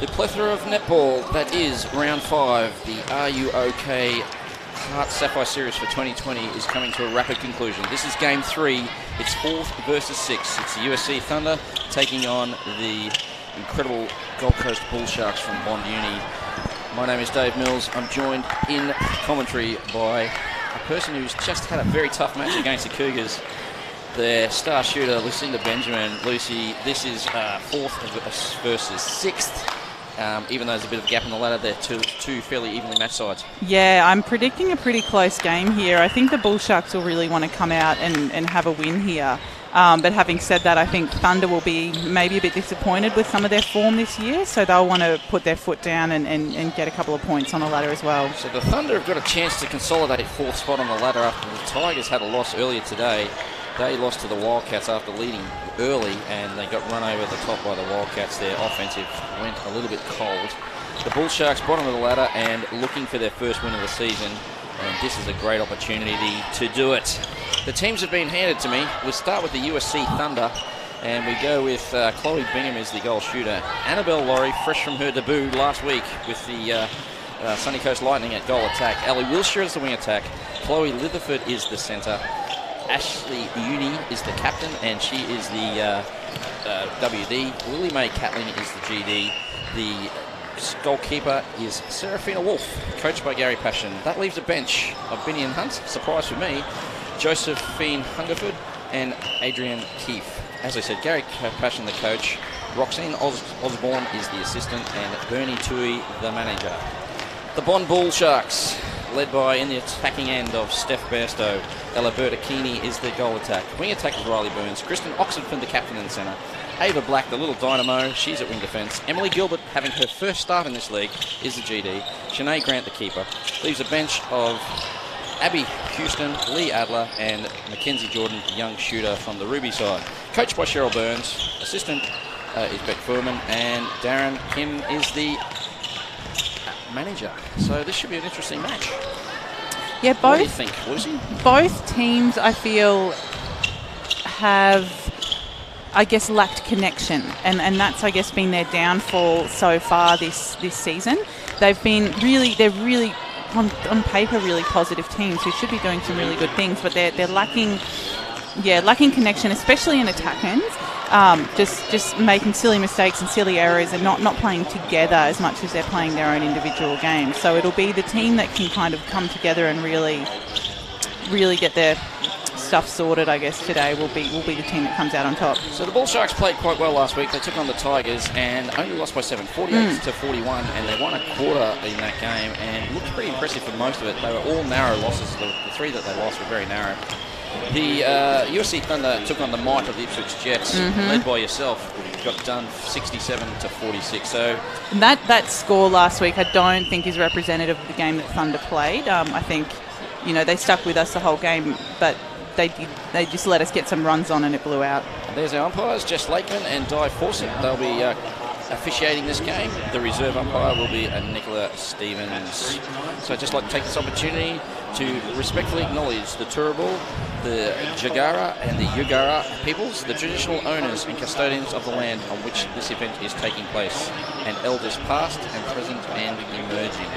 The plethora of netball that is round 5, the Are You OK HART Sapphire series for 2020 is coming to a rapid conclusion. This is game 3. It's 4th versus 6. It's the USC Thunder taking on the incredible Gold Coast Bull Sharks from Bond Uni. My name is Dave Mills. I'm joined in commentary by a person who's just had a very tough match against the Cougars. Their star shooter, Lucinda Benjamin. Lucy, this is 4th versus 6th. Even though there's a bit of a gap in the ladder, they're two fairly evenly matched sides. Yeah, I'm predicting a pretty close game here. I think the Bull Sharks will really want to come out and have a win here. But having said that, I think Thunder will be maybe a bit disappointed with some of their form this year, so they'll want to put their foot down and get a couple of points on the ladder as well. So the Thunder have got a chance to consolidate 4th spot on the ladder after the Tigers had a loss earlier today. They lost to the Wildcats after leading early, and they got run over the top by the Wildcats. Their offensive went a little bit cold. The Bull Sharks bottom of the ladder and looking for their first win of the season, and this is a great opportunity to do it. The teams have been handed to me. We'll start with the USC Thunder, and we go with Chloe Bingham as the goal shooter. Annabelle Laurie, fresh from her debut last week with the Sunny Coast Lightning at goal attack. Ellie Wilshire is the wing attack. Chloe Litherford is the centre. Ashley Uni is the captain, and she is the WD. Lily Mae Catlin is the GD. The goalkeeper is Seraphina Wolf, coached by Gary Passion. That leaves a bench of Binion Hunt, surprise for me, Josephine Hungerford, and Adrienne Keefe. As I said, Gary Passion the coach, Roxanne Osborne is the assistant, and Bernie Tui the manager. The Bond Bull Sharks, led by, in the attacking end of Steph Bairstow. Ella Bertacchini is the goal attack. Wing attack is Riley Burns. Kristen Oxenford, the captain and centre. Ava Black, the little dynamo, she's at wing defence. Emily Gilbert, having her first start in this league, is the GD. Shanae Grant, the keeper. Leaves a bench of Abby Houston, Lee Adler, and Mackenzie Jordan, the young shooter from the Ruby side. Coached by Cheryl Burns. Assistant is Beck Furman, and Darren Kim is the manager. So this should be an interesting match. Yeah, both. What do you think, Lucy? Both teams, I feel, have, I guess, lacked connection, and that's, I guess, been their downfall so far this season. They're really on paper really positive teams who should be doing some really good things, but they're lacking connection, especially in attack ends. Just making silly mistakes and silly errors and not playing together as much as they're playing their own individual games. So it'll be the team that can kind of come together and really get their stuff sorted, I guess, today will be the team that comes out on top. So the Bull Sharks played quite well last week. They took on the Tigers and only lost by 7, 48 to 41, and they won a quarter in that game and looked pretty impressive for most of it. They were all narrow losses. The 3 that they lost were very narrow. The USC Thunder took on the might of the Ipswich Jets, led by yourself. Got done 67 to 46. So that score last week, I don't think is representative of the game that Thunder played. I think, they stuck with us the whole game, but they just let us get some runs on and it blew out. There's our umpires, Jess Lakeman and Di Fawcett. They'll be officiating this game. The reserve umpire will be Nicola Stevens. So I'd just like to take this opportunity to respectfully acknowledge the Turrbal, the Jagara and the Yugara peoples, the traditional owners and custodians of the land on which this event is taking place, and elders past and present and emerging.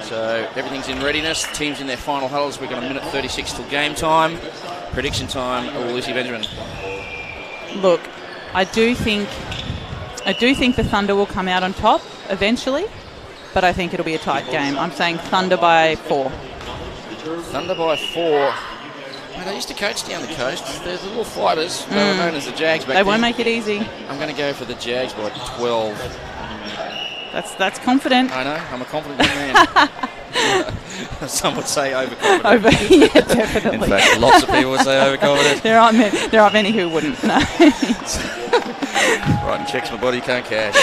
So everything's in readiness, the team's in their final huddles. We've got a minute 36 till game time. Prediction time, Lucy Benjamin. Look, I do think the Thunder will come out on top eventually, but I think it'll be a tight game. I'm saying Thunder by 4. Thunder by 4. Mate, I used to coach down the coast. There's the little fighters. They were known as the Jags back then. They won't make it easy. I'm going to go for the Jags by 12. That's confident. I know. I'm a confident young man. Some would say overconfident. Yeah, definitely. In fact, lots of people would say overconfident. There aren't many who wouldn't. No. Writing checks my body can't cash.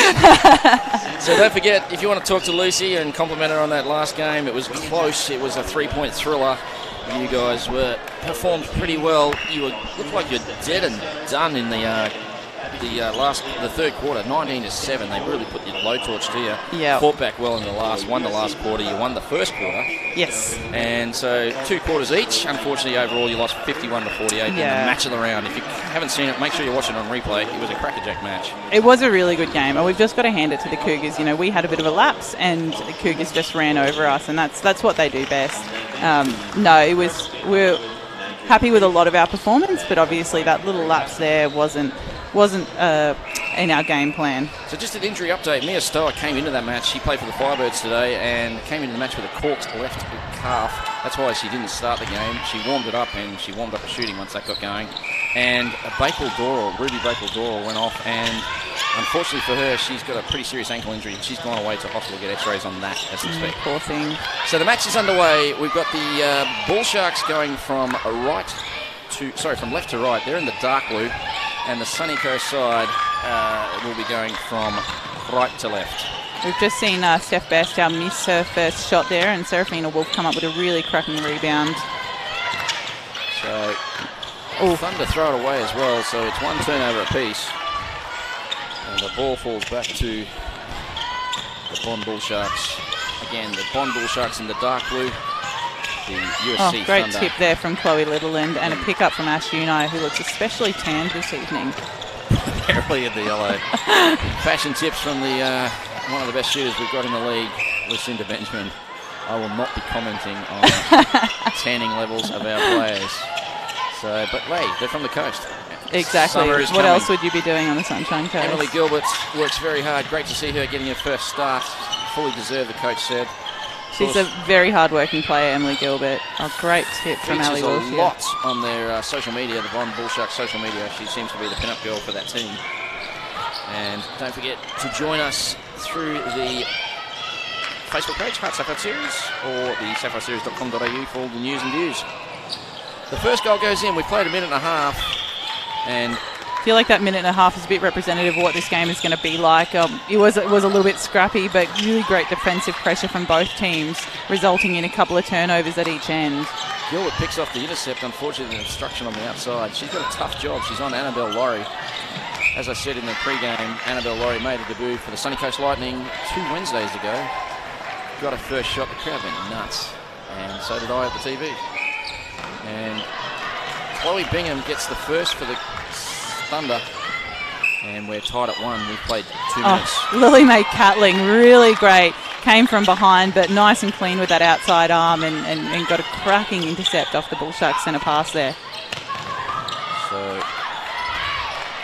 So don't forget, if you want to talk to Lucy and compliment her on that last game, it was close. It was a 3-point thriller. You guys performed pretty well. You looked like you're dead and done in the the third quarter, 19-7. They really put the blowtorch to you. Yeah. Fought back well in the won the last quarter. You won the first quarter. Yes. And so 2 quarters each. Unfortunately, overall, you lost 51-48 in the match of the round. If you haven't seen it, make sure you watch it on replay. It was a crackerjack match. It was a really good game, and we've just got to hand it to the Cougars. You know, we had a bit of a lapse, and the Cougars just ran over us, and that's what they do best. We're happy with a lot of our performance, but obviously that little lapse there wasn't in our game plan. So just an injury update. Mia Stower came into that match. She played for the Firebirds today and came into the match with a corked left calf. That's why she didn't start the game. She warmed it up, and she warmed up the shooting once that got going. And Ruby Bakewell-Doral went off, and unfortunately for her, she's got a pretty serious ankle injury. She's gone away to hospital to get x-rays on that as we speak. Poor thing. So the match is underway. We've got the Bull Sharks going from left to right. They're in the dark blue, and the Sunny Coast side will be going from right to left. We've just seen Steph Bairstow miss her first shot there, and Serafina Wolf come up with a really cracking rebound. So Thunder throw it away as well, so it's 1 turnover apiece. And the ball falls back to the Bond Bull Sharks. Again, the Bond Bull Sharks in the dark blue. The USC great Thunder. tip there from Chloe Littleland, and a pick-up from Ash Unai, who looks especially tanned this evening. Apparently in the yellow. Fashion tips from the one of the best shooters we've got in the league, Lucinda Benjamin. I will not be commenting on tanning levels of our players. So, but hey, they're from the coast. Exactly. What else would you be doing on the Sunshine Coast? Emily Gilbert works very hard. Great to see her getting her first start. Fully deserved, the coach said. She's a very hard-working player, Emily Gilbert. A great tip from Ali Wilshire. A lot on their social media, the Bond Bull Sharks social media. She seems to be the pin-up girl for that team. And don't forget to join us through the Facebook page, HART Sapphire Series, or the sapphireseries.com.au for all the news and views. The first goal goes in. We played a minute and a half, and I feel like that minute and a half is a bit representative of what this game is going to be like. It was a little bit scrappy, but really great defensive pressure from both teams, resulting in a couple of turnovers at each end. Gilbert picks off the intercept, unfortunately, the obstruction on the outside. She's got a tough job. She's on Annabelle Laurie. As I said in the pre-game, Annabelle Laurie made a debut for the Sunny Coast Lightning 2 Wednesdays ago. Got her first shot. The crowd went nuts, and so did I at the TV. And Chloe Bingham gets the first for the Thunder, and we're tied at 1. We've played 2 minutes. Lily Mae Catling, really great. Came from behind, but nice and clean with that outside arm, and got a cracking intercept off the Bull Sharks centre pass there. So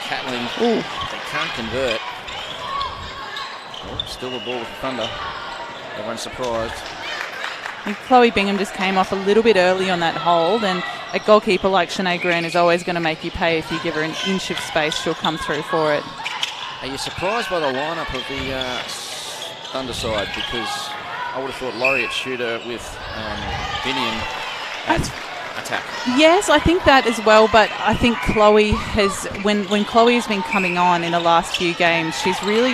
Catling, they can't convert. Still the ball with the Thunder. Everyone's surprised. And Chloe Bingham just came off a little bit early on that hold, and a goalkeeper like Shanae Green is always going to make you pay. If you give her an inch of space, she'll come through for it. Are you surprised by the lineup of the Thunder side? Because I would have thought Laureate shooter with Binion at attack. Yes, I think that as well, but I think Chloe has, when Chloe has been coming on in the last few games, she's really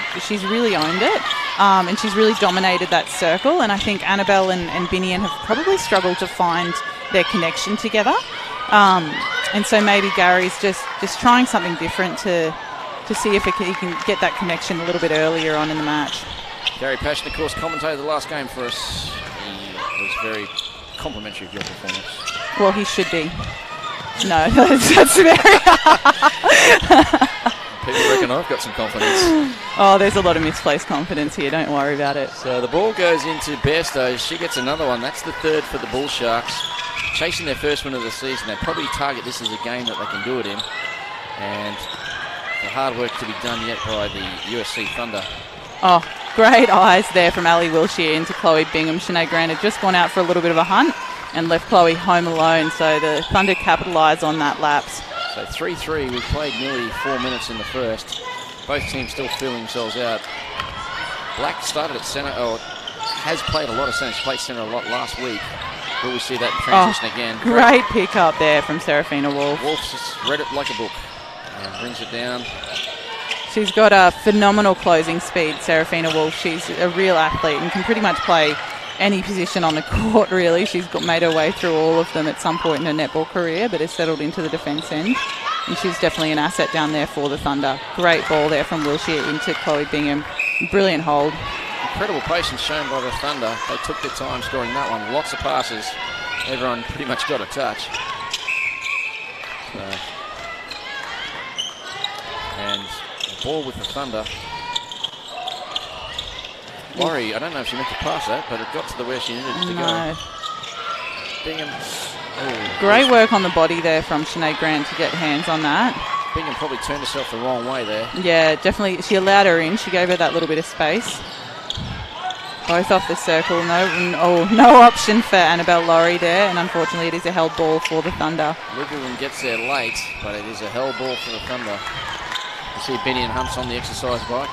owned it. And she's really dominated that circle, and I think Annabelle and Binion have probably struggled to find their connection together. And so maybe Gary's just trying something different to see if he can get that connection a little bit earlier on in the match. Gary Passion, of course, commentated the last game for us. He was very complimentary of your performance. Well, he should be. No, that's very... People reckon I've got some confidence. Oh, there's a lot of misplaced confidence here. Don't worry about it. So the ball goes into Bairstow. She gets another one. That's the third for the Bull Sharks. Chasing their first win of the season. They probably target this as a game that they can do it in. And the hard work to be done yet by the USC Thunder. Oh, great eyes there from Ali Wilshire into Chloe Bingham. Shanae Grant had just gone out for a little bit of a hunt and left Chloe home alone. So the Thunder capitalise on that lapse. So 3-3, we've played nearly 4 minutes in the first. Both teams still feeling themselves out. Black started at centre, or has played a lot of centre. She played centre a lot last week. Will we see that transition again? Great pick up there from Serafina Wolf. Wolf's just read it like a book and brings it down. She's got a phenomenal closing speed, Serafina Wolf. She's a real athlete and can pretty much play any position on the court, really. She's made her way through all of them at some point in her netball career, but has settled into the defence end. And she's definitely an asset down there for the Thunder. Great ball there from Wilshire into Chloe Bingham. Brilliant hold. Incredible patience shown by the Thunder. They took their time scoring that one. Lots of passes. Everyone pretty much got a touch. And the ball with the Thunder. Laurie, I don't know if she meant to pass that, but it got to where she needed it to go. Bingham. Oh, great work on the body there from Sinead Grant to get hands on that. Bingham probably turned herself the wrong way there. Yeah, definitely. She allowed her in. She gave her that little bit of space. Both off the circle. No option for Annabelle Laurie there, and unfortunately it is a held ball for the Thunder. Liverpool gets there late, but it is a held ball for the Thunder. You see Benny and Humps on the exercise bike.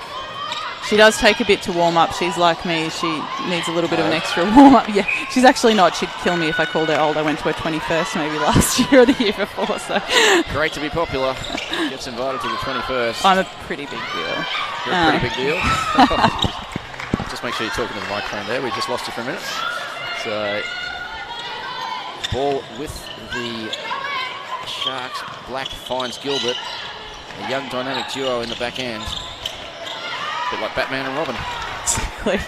She does take a bit to warm up. She's like me. She needs a little bit of an extra warm up. Yeah, she's actually not. She'd kill me if I called her old. I went to her 21st maybe last year or the year before. So great to be popular. Gets invited to the 21st. I'm a pretty big deal. You're a pretty big deal. Just make sure you're talking to the microphone there. We just lost you for a minute. So ball with the Sharks. Black finds Gilbert. A young dynamic duo in the back end. A bit like Batman and Robin. Exactly.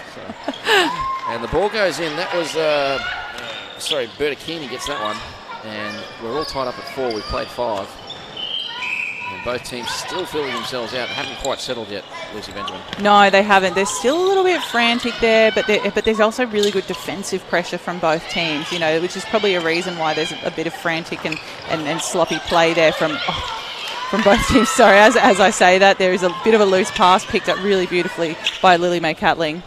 And the ball goes in. That was, Bertakini gets that one. And we're all tied up at 4. We've played 5. And both teams still feeling themselves out. They haven't quite settled yet, Lucy Benjamin. No, they haven't. They're still a little bit frantic there, but there's also really good defensive pressure from both teams, which is probably a reason why there's a bit of frantic and sloppy play there from both teams. Sorry, as I say that, there is a bit of a loose pass picked up really beautifully by Lily Mae Catling.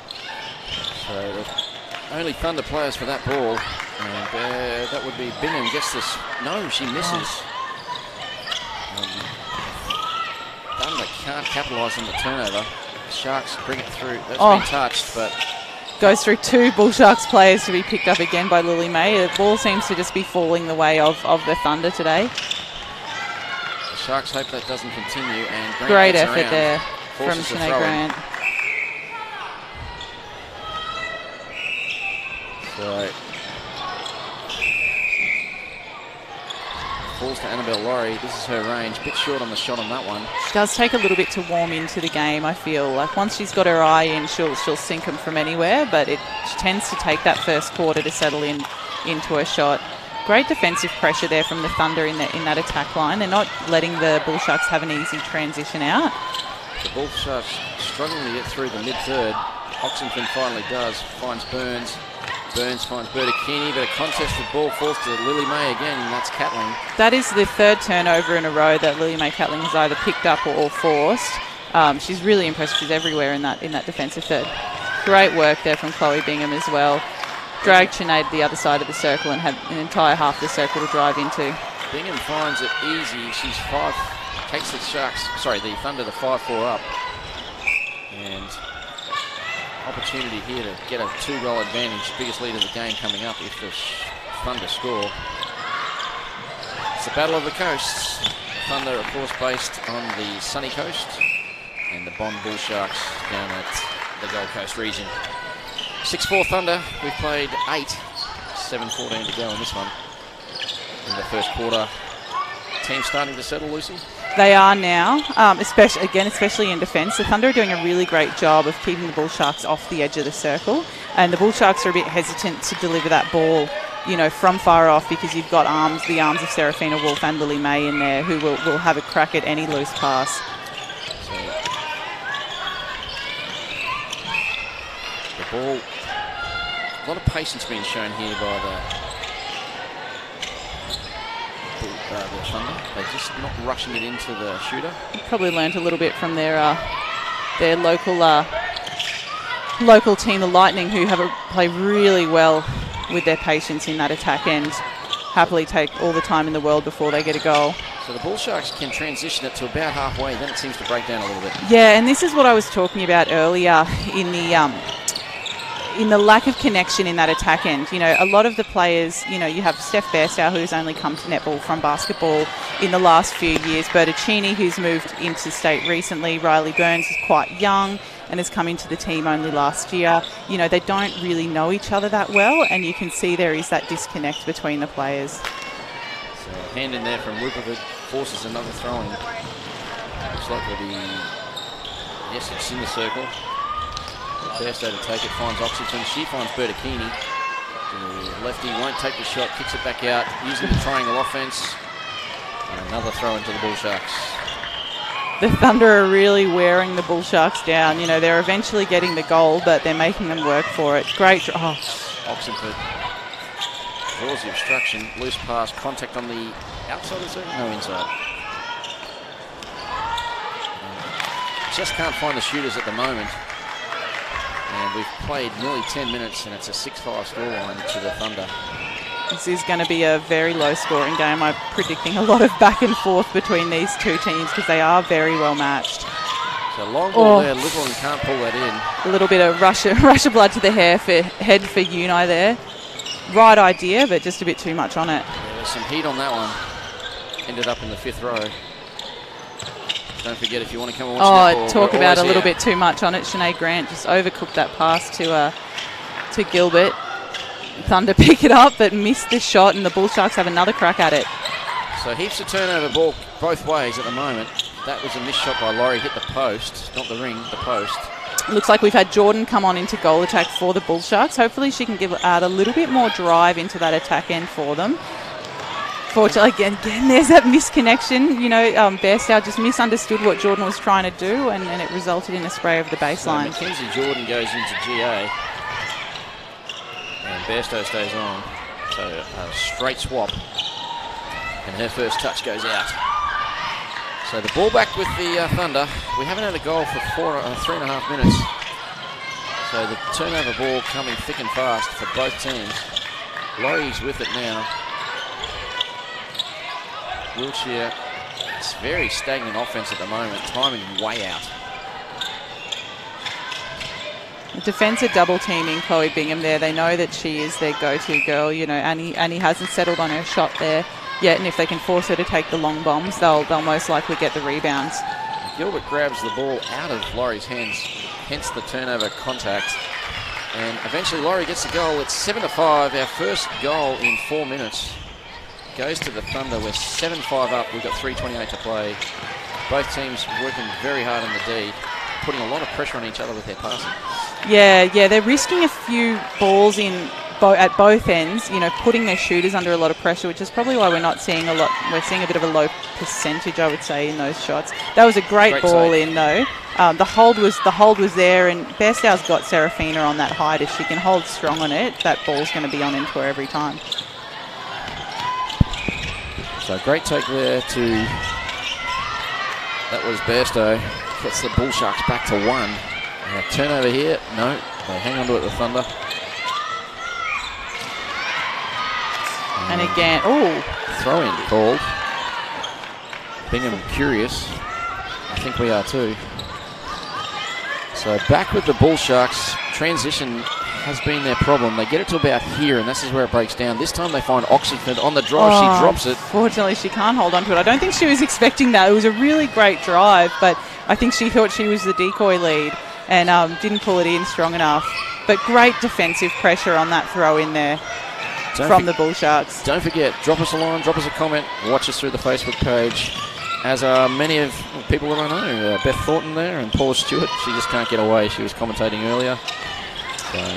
So the only Thunder players for that ball, and that would be Bingham gets this. No, she misses. Thunder can't capitalise on the turnover. Sharks bring it through. That's been touched, but goes through 2 Bull Sharks players to be picked up again by Lily Mae. The ball seems to just be falling the way of the Thunder today. Sharks hope that doesn't continue, and Grant great gets effort around, there from Sinead Grant. So falls to Annabelle Laurie. This is her range. Bit short on the shot on that one. She does take a little bit to warm into the game, I feel. Like once she's got her eye in, she'll sink them from anywhere, but she tends to take that first quarter to settle into her shot. Great defensive pressure there from the Thunder in that attack line. They're not letting the Bull Sharks have an easy transition out. The Bull Sharks struggling to get through the mid-third. Oxenford finally does. Finds Burns. Burns finds Bertakini, but a contested ball falls to Lily Mae again, and that's Catling. That is the 3rd turnover in a row that Lily Mae Catling has either picked up or forced. She's really impressive. She's everywhere in that defensive third. Great work there from Chloe Bingham as well. Dragged Sinead the other side of the circle and had an entire half the circle to drive into. Bingham finds it easy. She's takes the Thunder to 5-4 up. And opportunity here to get a 2-goal advantage. Biggest lead of the game coming up if the Thunder score. It's the battle of the coasts. The Thunder, of course, based on the sunny coast, and the Bond Bull Sharks down at the Gold Coast region. 6-4 Thunder. We've played 8. 7:14 to go in this one. In the first quarter, teams starting to settle, Lucy? They are now, especially in defence. The Thunder are doing a really great job of keeping the Bull Sharks off the edge of the circle, and the Bull Sharks are a bit hesitant to deliver that ball, from far off, because you've got the arms of Serafina Wolf and Lily Mae in there, who will have a crack at any loose pass. So, the ball, a lot of patience being shown here by the Thunder. They're just not rushing it into the shooter. Probably learnt a little bit from their local team, the Lightning, who play really well with their patience in that attack end. Happily take all the time in the world before they get a goal. So the Bull Sharks can transition it to about halfway, then it seems to break down a little bit. Yeah, and this is what I was talking about earlier in the lack of connection in that attack end. A lot of the players, you have Steph Bairstow, who's only come to netball from basketball in the last few years, Bertacini, who's moved into state recently, Riley Burns is quite young and has come into the team only last year. They don't really know each other that well, and you can see there is that disconnect between the players. So hand in there from Lupovic forces another throw-in. Looks like it'll be, yes, it's in the circle. Bairstow to take it, finds Oxington. She finds Bertacchini. The lefty won't take the shot, kicks it back out, using the triangle offense. And another throw into the Bull Sharks. The Thunder are really wearing the Bull Sharks down. You know, they're eventually getting the goal, but they're making them work for it. Great. Oxenford draws the obstruction, loose pass, contact on the outside of the circle, no inside. Just can't find the shooters at the moment. And we've played nearly 10 minutes, and it's a 6-5 scoreline to the Thunder. This is going to be a very low-scoring game. I'm predicting a lot of back and forth between these two teams because they are very well matched. So long ball there, Little can't pull that in. A little bit of rush of blood to the head for Unai there. Right idea, but just a bit too much on it. Yeah, there's some heat on that one. Ended up in the 5th row. Don't forget, if you want to come and watch netball, talk about a little bit too much on it. Sinead Grant just overcooked that pass to Gilbert. Thunder pick it up, but missed the shot, and the Bull Sharks have another crack at it. So heaps of turnover ball both ways at the moment. That was a missed shot by Laurie, hit the post, not the ring, the post. Looks like we've had Jordan come on into goal attack for the Bull Sharks. Hopefully she can add a little bit more drive into that attack end for them. Fortunately, again, there's that misconnection. You know, Bairstow just misunderstood what Jordan was trying to do, and it resulted in a spray over the baseline. So Mackenzie Jordan goes into GA, and Bairstow stays on. So a straight swap, and her first touch goes out. So the ball back with the Thunder. We haven't had a goal for 3.5 minutes. So the turnover ball coming thick and fast for both teams. Laurie's with it now. Wiltshire, it's very stagnant offense at the moment. Timing way out. The defence are double teaming Chloe Bingham there. They know that she is their go-to girl. You know, Annie hasn't settled on her shot there yet, and if they can force her to take the long bombs, they'll most likely get the rebounds. Gilbert grabs the ball out of Laurie's hands, hence the turnover contact. And eventually Laurie gets the goal. It's 7-5, our first goal in 4 minutes. Goes to the Thunder. We're 7-5 up. We've got 3:28 to play. Both teams working very hard on the D, putting a lot of pressure on each other with their passing. Yeah, they're risking a few balls in at both ends, you know, putting their shooters under a lot of pressure, which is probably why we're not seeing a lot. We're seeing a bit of a low percentage, I would say, in those shots. That was a great ball save in, though. The hold was there, and Bairstow's got Serafina on that height. If she can hold strong on it, that ball's going to be on into her every time. So great take there to, that was Bairstow. Gets the Bull Sharks back to 1. Turnover here, no, they hang on to it, the Thunder. And again, throw in called. Bingham curious. I think we are too. So back with the Bull Sharks. Transition has been their problem. They get it to about here, and this is where it breaks down. This time they find Oxenford on the drive. She drops it. Fortunately, she can't hold on to it. I don't think she was expecting that. It was a really great drive, but I think she thought she was the decoy lead and didn't pull it in strong enough. But great defensive pressure on that throw in there from the Bull Sharks. Don't forget, drop us a line, drop us a comment, watch us through the Facebook page. As are many of people that I know, Beth Thornton there and Paula Stewart. She just can't get away. She was commentating earlier.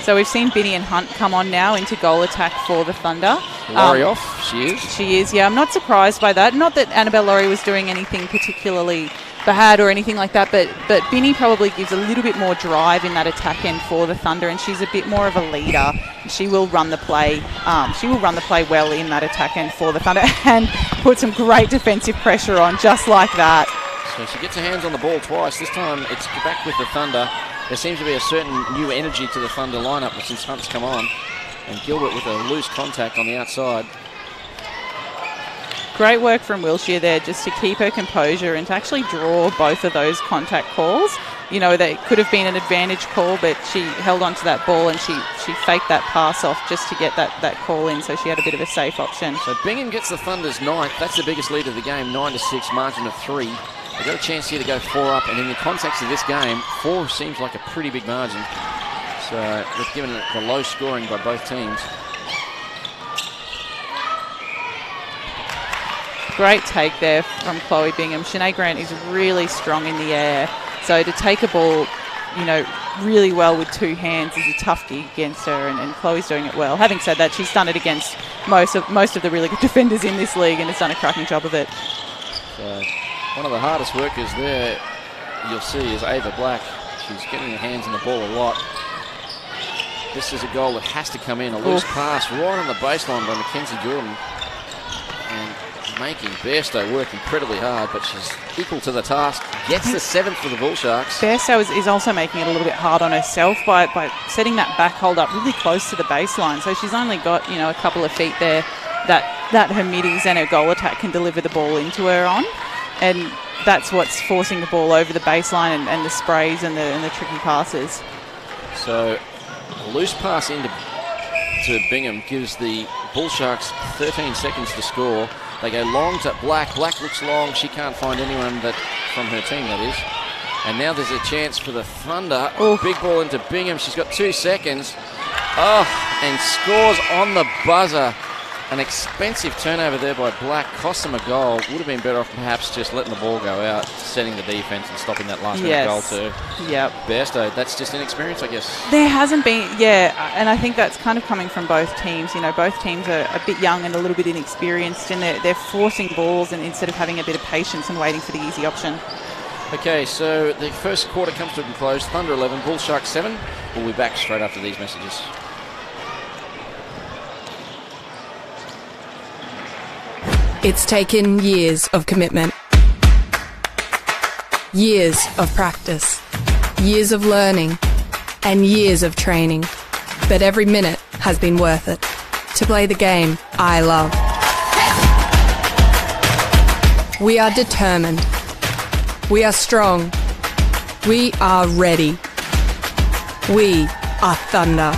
So we've seen Binny and Hunt come on now into goal attack for the Thunder. Laurie off, she is. She is, yeah. I'm not surprised by that. Not that Annabelle Laurie was doing anything particularly bad or anything like that, but Binny probably gives a little bit more drive in that attack end for the Thunder, and she's a bit more of a leader. She will run the play. She will run the play well in that attack end for the Thunder and put some great defensive pressure on, just like that. So she gets her hands on the ball twice. This time it's back with the Thunder. There seems to be a certain new energy to the Thunder lineup since Hunt's come on. And Gilbert with a loose contact on the outside. Great work from Wiltshire there just to keep her composure and to actually draw both of those contact calls. You know, they could have been an advantage call, but she held on to that ball and she faked that pass off just to get that call in, so she had a bit of a safe option. So Bingham gets the Thunder's 9th. That's the biggest lead of the game, 9-6, margin of 3. They've got a chance here to go 4 up, and in the context of this game, 4 seems like a pretty big margin. So we've given it the low scoring by both teams. great take there from Chloe Bingham. Shanae Grant is really strong in the air, so to take a ball, really well with two hands is a tough gig against her, and Chloe's doing it well. Having said that, she's done it against most of the really good defenders in this league and has done a cracking job of it. So one of the hardest workers there you'll see is Ava Black. She's getting her hands on the ball a lot. This is a goal that has to come in. A loose pass right on the baseline by Mackenzie Jordan. And making Bairstow work incredibly hard, but she's equal to the task. Gets the 7th for the Bull Sharks. Bairstow is also making it a little bit hard on herself by setting that back hold up really close to the baseline. So she's only got, a couple of feet there that her middies and her goal attack can deliver the ball into her on. And that's what's forcing the ball over the baseline and the sprays and the tricky passes. So a loose pass into Bingham gives the Bull Sharks 13 seconds to score. They go long to Black. Black looks long. She can't find anyone from her team, that is. And now there's a chance for the Thunder. Big ball into Bingham. She's got 2 seconds. And scores on the buzzer. An expensive turnover there by Black. Cost them a goal. Would have been better off perhaps just letting the ball go out, setting the defence and stopping that last minute goal too. Yep. Bairstow, that's just inexperience, I guess. There hasn't been, and I think that's kind of coming from both teams. Both teams are a bit young and a little bit inexperienced, and they're forcing balls and instead of having a bit of patience and waiting for the easy option. Okay, so the first quarter comes to a close. Thunder 11, Bull Sharks 7. We'll be back straight after these messages. It's taken years of commitment, years of practice, years of learning, and years of training. But every minute has been worth it to play the game I love. We are determined. We are strong. We are ready. We are Thunder.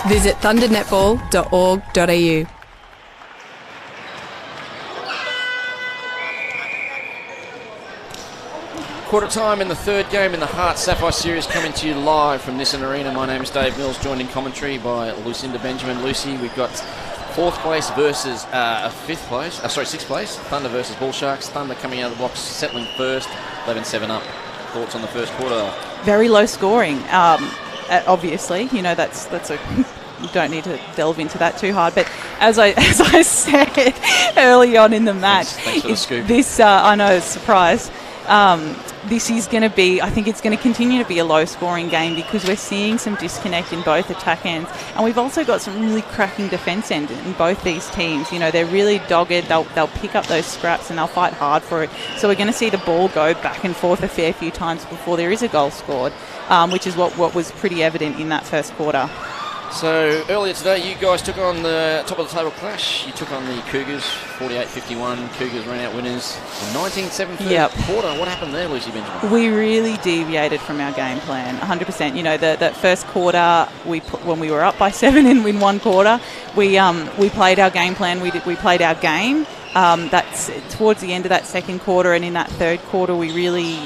Visit thundernetball.org.au. Quarter time in the third game in the HART Sapphire Series, coming to you live from Nissan Arena. My name is Dave Mills, joined in commentary by Lucinda Benjamin. Lucy, we've got 4th place versus 6th place. Thunder versus Bull Sharks. Thunder coming out of the blocks, settling first, 11-7 up. Thoughts on the first quarter? Very low scoring. Obviously, that's a. You don't need to delve into that too hard, but as I said early on in the match, thanks for the scoop. This I know, surprise. This is going to be, I think it's going to continue to be a low-scoring game because we're seeing some disconnect in both attack ends, and we've also got some really cracking defence end in both these teams. They're really dogged. They'll pick up those scraps and they'll fight hard for it. So we're going to see the ball go back and forth a fair few times before there is a goal scored, which is what was pretty evident in that first quarter. So earlier today, you guys took on the top of the table clash. You took on the Cougars, 48-51. Cougars ran out winners. 19-7 quarter. What happened there, Lucy Benjamin? We really deviated from our game plan, 100%. That first quarter, when we were up by 7 in one quarter, we played our game plan. We played our game. That's towards the end of that second quarter, and in that third quarter, we really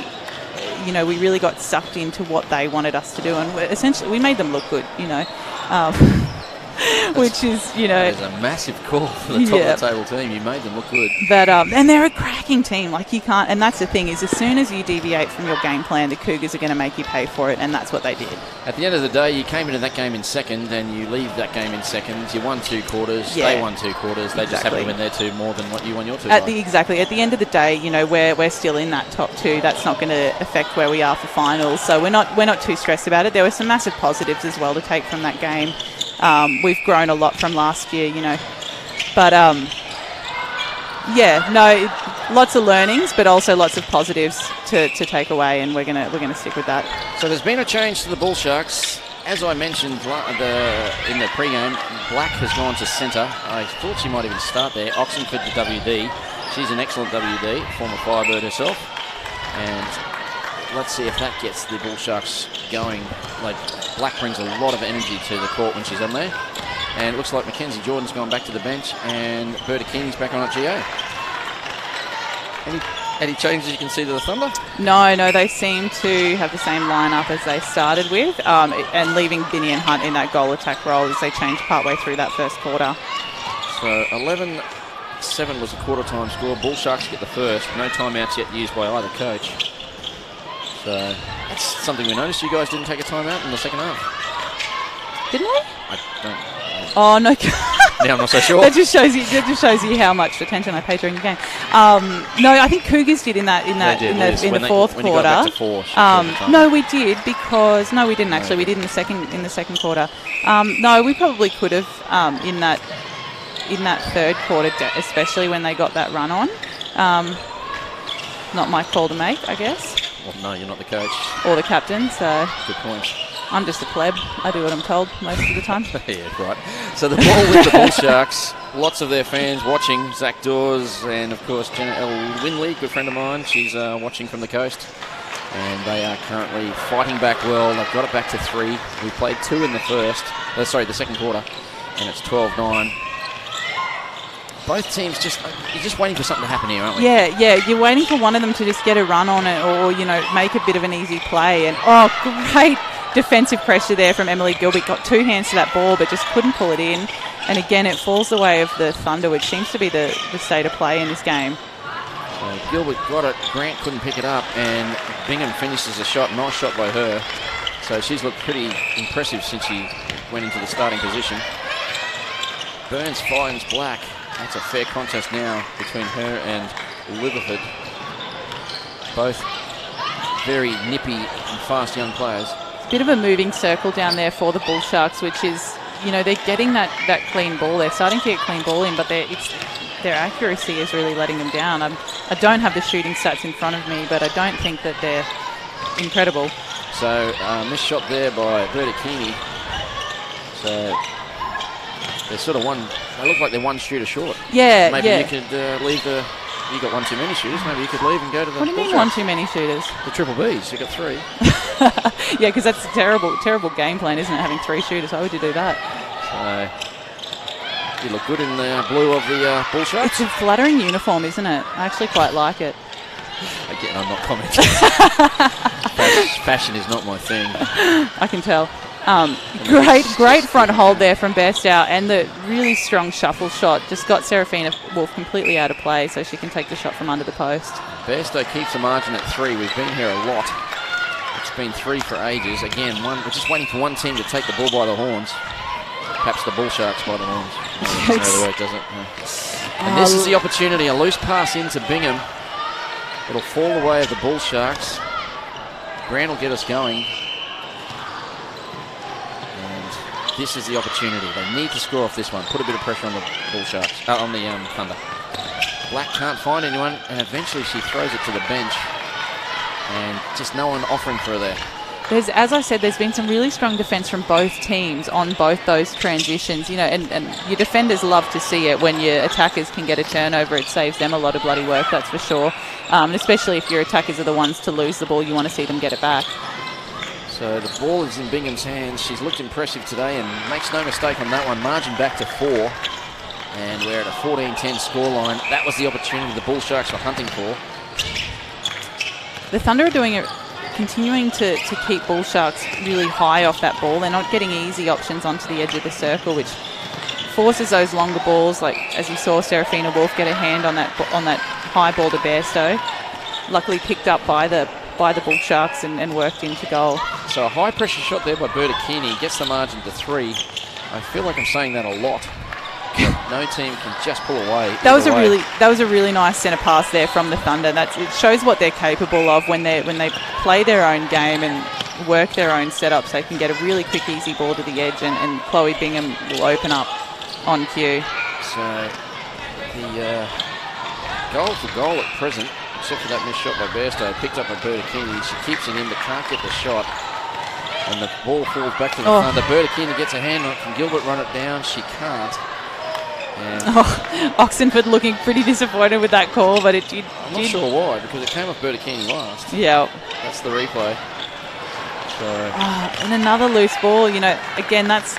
got sucked into what they wanted us to do, and essentially we made them look good, which is, That is a massive call for the top of the table team. You made them look good. But and they're a cracking team. You can't, and that's the thing, is as soon as you deviate from your game plan, the Cougars are going to make you pay for it, and that's what they did. At the end of the day, you came into that game in second, and you leave that game in second. You won 2 quarters. Yeah. They won 2 quarters. They just happen to win their 2 more than what you won your 2. Exactly. At the end of the day, we're still in that top 2. That's not going to affect where we are for finals. So we're not too stressed about it. There were some massive positives as well to take from that game. We've grown a lot from last year, but lots of learnings, but also lots of positives to take away, and we're gonna stick with that. So there's been a change to the Bull Sharks. As I mentioned in the pre-game, Black has gone to centre. I thought she might even start there. Oxenford to WD. She's an excellent WD, former Firebird herself, and let's see if that gets the Bull Sharks going. Black brings a lot of energy to the court when she's on there. And it looks like Mackenzie Jordan's gone back to the bench and Berta Keeney's back on at GA. Any changes you can see to the Thunder? No, they seem to have the same lineup as they started with, and leaving Binny and Hunt in that goal attack role as they changed partway through that first quarter. So 11 7 was the quarter time score. Bull Sharks get the first. No timeouts yet used by either coach. So that's something we noticed. You guys didn't take a timeout in the second half. Didn't we? I don't. Oh no! Now I'm not so sure. That just shows you how much attention I pay during the game. No, I think Cougars did in the fourth quarter. You got back to 4, no, we did because we didn't actually. We did in the second quarter. No, we probably could have in that third quarter, especially when they got that run on. Not my call to make, I guess. Well, no, you're not the coach or the captain. So good point. I'm just a pleb. I do what I'm told most of the time. Yeah, right. So the ball with the Bull Sharks. Lots of their fans watching. Zach Dawes and, of course, Jenna L. Winley, good friend of mine. She's watching from the coast. And they are currently fighting back well. They've got it back to 3. We played 2 in the second quarter. And it's 12-9. Both teams you're just waiting for something to happen here, aren't we? Yeah. You're waiting for one of them to just get a run on it or, make a bit of an easy play. And, great defensive pressure there from Emily Gilbert. Got 2 hands to that ball but just couldn't pull it in. And again, it falls the way of the Thunder, which seems to be the state of play in this game. So Gilbert got it. Grant couldn't pick it up. And Bingham finishes the shot. Nice shot by her. So she's looked pretty impressive since she went into the starting position. Burns finds Black. That's a fair contest now between her and Liverford. Both very nippy and fast young players. Bit of a moving circle down there for the Bull Sharks, which is, they're getting that clean ball. They're starting to get clean ball in, but their accuracy is really letting them down. I don't have the shooting stats in front of me, but I don't think that they're incredible. So, missed shot there by Berta Keeney. So, they're sort of they look like they're one shooter short. Yeah, maybe you could leave you got one too many shooters. Maybe you could leave and go to the... What do you mean one too many shooters? The triple Bs. You got 3. Yeah, because that's a terrible game plan, isn't it? Having 3 shooters. Why would you do that? So, you look good in the blue of the Bull Sharks. It's a flattering uniform, isn't it? I actually quite like it. Again, I'm not commenting. Fashion is not my thing. I can tell. Great front hold there from Bairstow, and the really strong shuffle shot just got Serafina Wolf completely out of play, so she can take the shot from under the post. Bairstow keeps the margin at 3. We've been here a lot. It's been 3 for ages. Again, we're just waiting for one team to take the bull by the horns. Perhaps the Bull Sharks by the horns. Doesn't know the word, does it? No. And this is the opportunity. A loose pass into Bingham. It'll fall the way of the Bull Sharks. Grant will get us going. This is the opportunity. They need to score off this one. Put a bit of pressure on the Bull Sharks, on the Thunder. Black can't find anyone, and eventually she throws it to the bench. And just no one offering for her there. As I said, there's been some really strong defence from both teams on both those transitions. And your defenders love to see it when your attackers can get a turnover. It saves them a lot of bloody work, that's for sure. And especially if your attackers are the ones to lose the ball, you want to see them get it back. So the ball is in Bingham's hands. She's looked impressive today and makes no mistake on that one. Margin back to 4. And we're at a 14-10 scoreline. That was the opportunity the Bull Sharks were hunting for. The Thunder are doing it, continuing to keep Bull Sharks really high off that ball. They're not getting easy options onto the edge of the circle, which forces those longer balls. Like, as you saw, Serafina Wolf get a hand on that high ball to Bairstow. Luckily picked up by the Bull Sharks and worked into goal. So a high pressure shot there by Berta Kearney gets the margin to 3. I feel like I'm saying that a lot. No team can just pull away. That was a really nice centre pass there from the Thunder. It shows what they're capable of when they play their own game and work their own setups. They can get a really quick, easy ball to the edge, and Chloe Bingham will open up on cue. So the goal for goal at present, except for that missed shot by Bairstow, picked up by Berta Kearney. She keeps it in but can't get the shot. And the ball falls back to the Thunder. Berta Kearney gets a hand on it. Can Gilbert run it down? She can't. Oxenford looking pretty disappointed with that call, but I'm not sure why, because it came off Berta Kearney last. Yeah. That's the replay. So. And another loose ball. Again, that's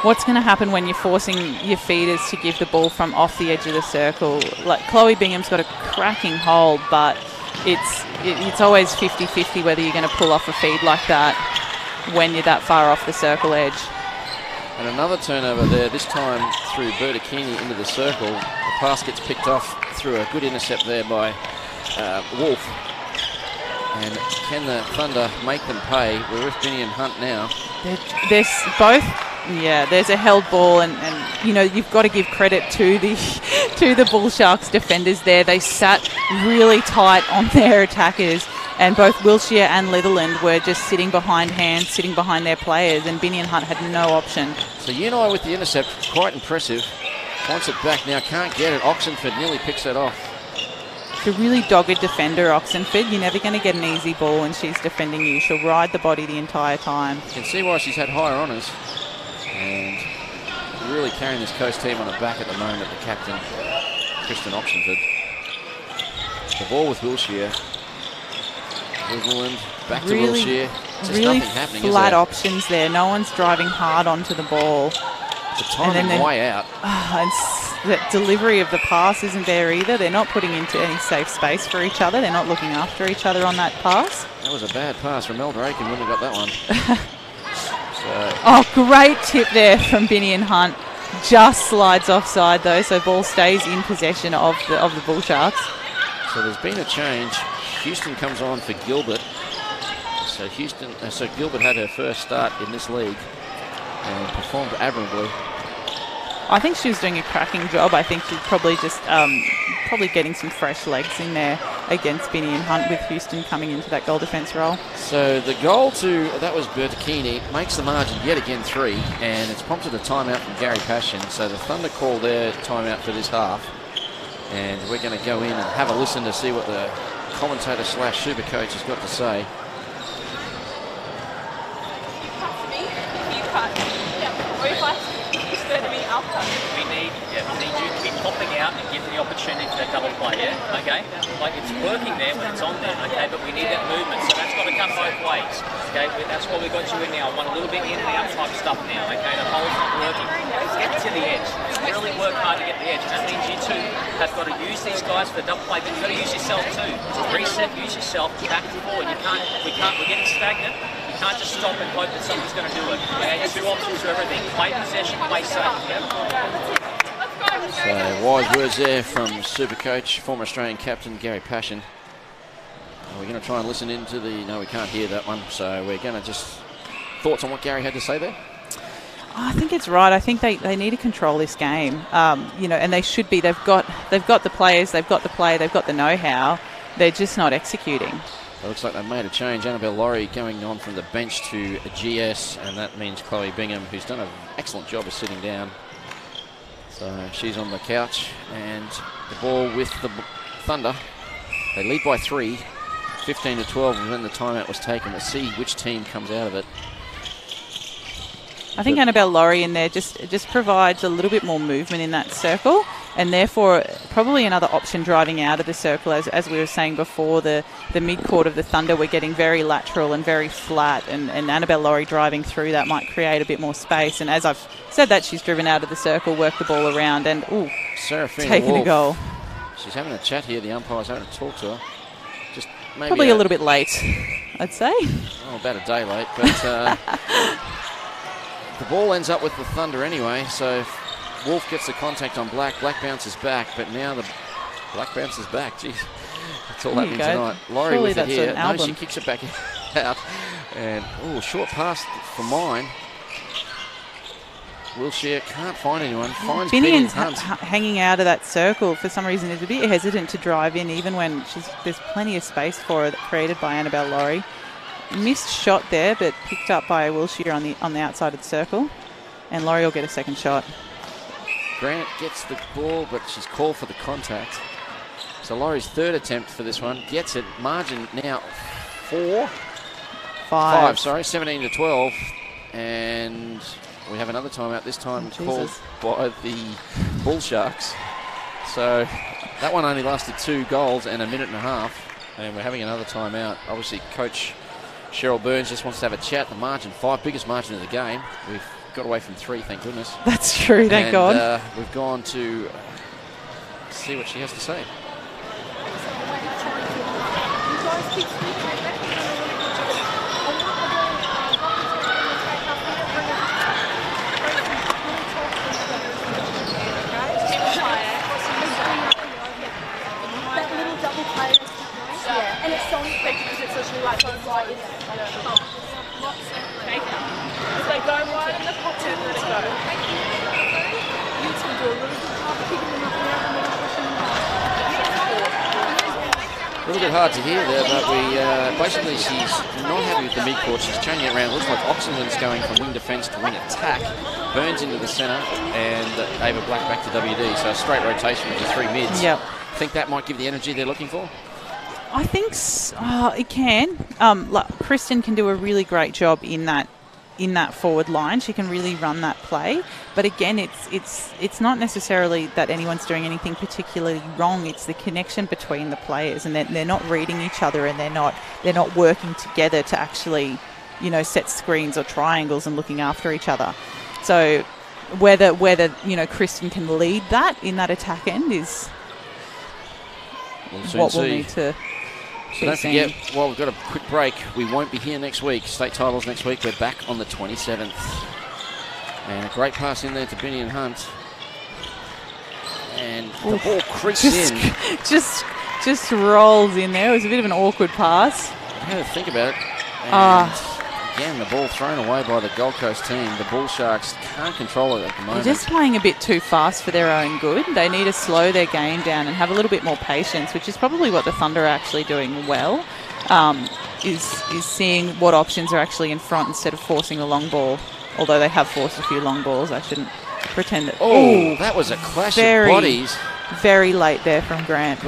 what's going to happen when you're forcing your feeders to give the ball from off the edge of the circle. Like, Chloe Bingham's got a cracking hold, but it's always 50-50 whether you're going to pull off a feed like that when you're that far off the circle edge. And another turnover there, this time through Bertolini into the circle. The pass gets picked off through a good intercept there by Wolf. And can the Thunder make them pay? We're with Binny and Hunt now. There's both. Yeah, there's a held ball, and you know, you've got to give credit to the Bull Sharks defenders there. They sat really tight on their attackers, and both Wilshire and Litherland were just sitting behind hands, sitting behind their players, and Binny and Hunt had no option. So Unai with the intercept, quite impressive. Wants it back now, can't get it. Oxenford nearly picks it off. She's a really dogged defender, Oxenford. You're never going to get an easy ball when she's defending you. She'll ride the body the entire time. You can see why she's had higher honours. And really carrying this Coast team on her back at the moment, the captain, Kristen Oxenford. The ball with Wilshire. Litherland back to Wilshire. Just really nothing happening, flat options there. No one's driving hard onto the ball. The timing way out. And the delivery of the pass isn't there either. They're not putting into any safe space for each other. They're not looking after each other on that pass. That was a bad pass. Romelda Aiken wouldn't have got that one. Oh, great tip there from Binny and Hunt. Just slides offside though, so ball stays in possession of the Bull Sharks. So there's been a change. Houston comes on for Gilbert. So Gilbert had her first start in this league and performed admirably. I think she was doing a cracking job. I think she's probably just probably getting some fresh legs in there against Binny and Hunt with Houston coming into that goal defence role. So the goal that was Bertolini, makes the margin yet again 3, and it's prompted a timeout from Gary Passion. So the Thunder call their timeout for this half, and we're going to go in and have a listen to see what the commentator / super coach has got to say. We need you to be popping out and give the opportunity for that double play, yeah? Okay? Like, it's working there when it's on there, okay? But we need that movement, so that's got to come both ways, okay? That's why we got you in now. I want a little bit in and out type stuff now, okay? The hole's not working. Get to the edge. Really work hard to get the edge. And that means you two have got to use these guys for the double play, but you've got to use yourself too. Reset, use yourself, back and forward. We're getting stagnant. Can't just stop and hope that somebody's going to do it. Okay? 2 options for everything. Play possession, play safe. So wise words there from Supercoach, former Australian captain Gary Passion. We're going to try and listen into no, we can't hear that one. So we're going to just thoughts on what Gary had to say there. I think it's right. I think they need to control this game. And they should be. They've got the players. They've got the play. They've got the know-how. They're just not executing. It looks like they've made a change. Annabelle Laurie going on from the bench to a GS, and that means Chloe Bingham, who's done an excellent job of sitting down. So she's on the couch, and the ball with the Thunder. They lead by 3, 15-12, and then the timeout was taken. We'll see which team comes out of it. I think Annabelle Laurie in there just provides a little bit more movement in that circle, and therefore probably another option driving out of the circle. As we were saying before, the mid-court of the Thunder were getting very lateral and very flat, and Annabelle Laurie driving through that might create a bit more space. And as I've said that, she's driven out of the circle, worked the ball around, and taken a goal. She's having a chat here. The umpire's having a talk to her. Just maybe probably a little bit late, I'd say. Oh, about a day late, but the ball ends up with the Thunder anyway, so Wolf gets the contact on Black. Black bounces back, but now the Black bounces back. Jeez, that's all happening tonight. Laurie Surely with it here. No, album. she kicks it back out. And, short pass for mine. Wilshire can't find anyone. Finds Binny Hunt. Hanging out of that circle for some reason is a bit hesitant to drive in, even when there's plenty of space for her created by Annabelle Laurie. Missed shot there, but picked up by Wilshire on the outside of the circle, and Laurie will get a second shot. Grant gets the ball, but she's called for the contact. So Laurie's third attempt for this one gets it. Margin now 5. 17-12, and we have another timeout. This time called by the Bull Sharks. So that one only lasted 2 goals and a minute and a half, and we're having another timeout. Obviously, Coach Cheryl Burns just wants to have a chat. The margin 5, biggest margin of the game. We've got away from 3, thank goodness. That's true, thank God. We've gone to see what she has to say. A little bit hard to hear there, but we basically she's not happy with the mid-court. She's changing it around. It looks like Oxenden's going from wing defence to wing attack. Burns into the centre and Ava Black back to WD. So a straight rotation with the three mids. Yep. Think that might give the energy they're looking for? I think it can. Kristen can do a really great job in that forward line. She can really run that play. But again, it's not necessarily that anyone's doing anything particularly wrong. It's the connection between the players, and they're not reading each other, and they're not working together to actually, set screens or triangles and looking after each other. So whether Kristen can lead that in that attack end is what we'll need to. So don't forget, while we've got a quick break, we won't be here next week. State titles next week. We're back on the 27th. And a great pass in there to Binny and Hunt. And the ball creeps in. Just rolls in there. It was a bit of an awkward pass. I had to think about it. And again, the ball thrown away by the Gold Coast team. The Bull Sharks can't control it at the moment. They're just playing a bit too fast for their own good. They need to slow their game down and have a little bit more patience, which is probably what the Thunder are actually doing well, is seeing what options are actually in front instead of forcing the long ball. Although they have forced a few long balls, I shouldn't pretend that. Oh, that was a clash of bodies. Very late there from Grant.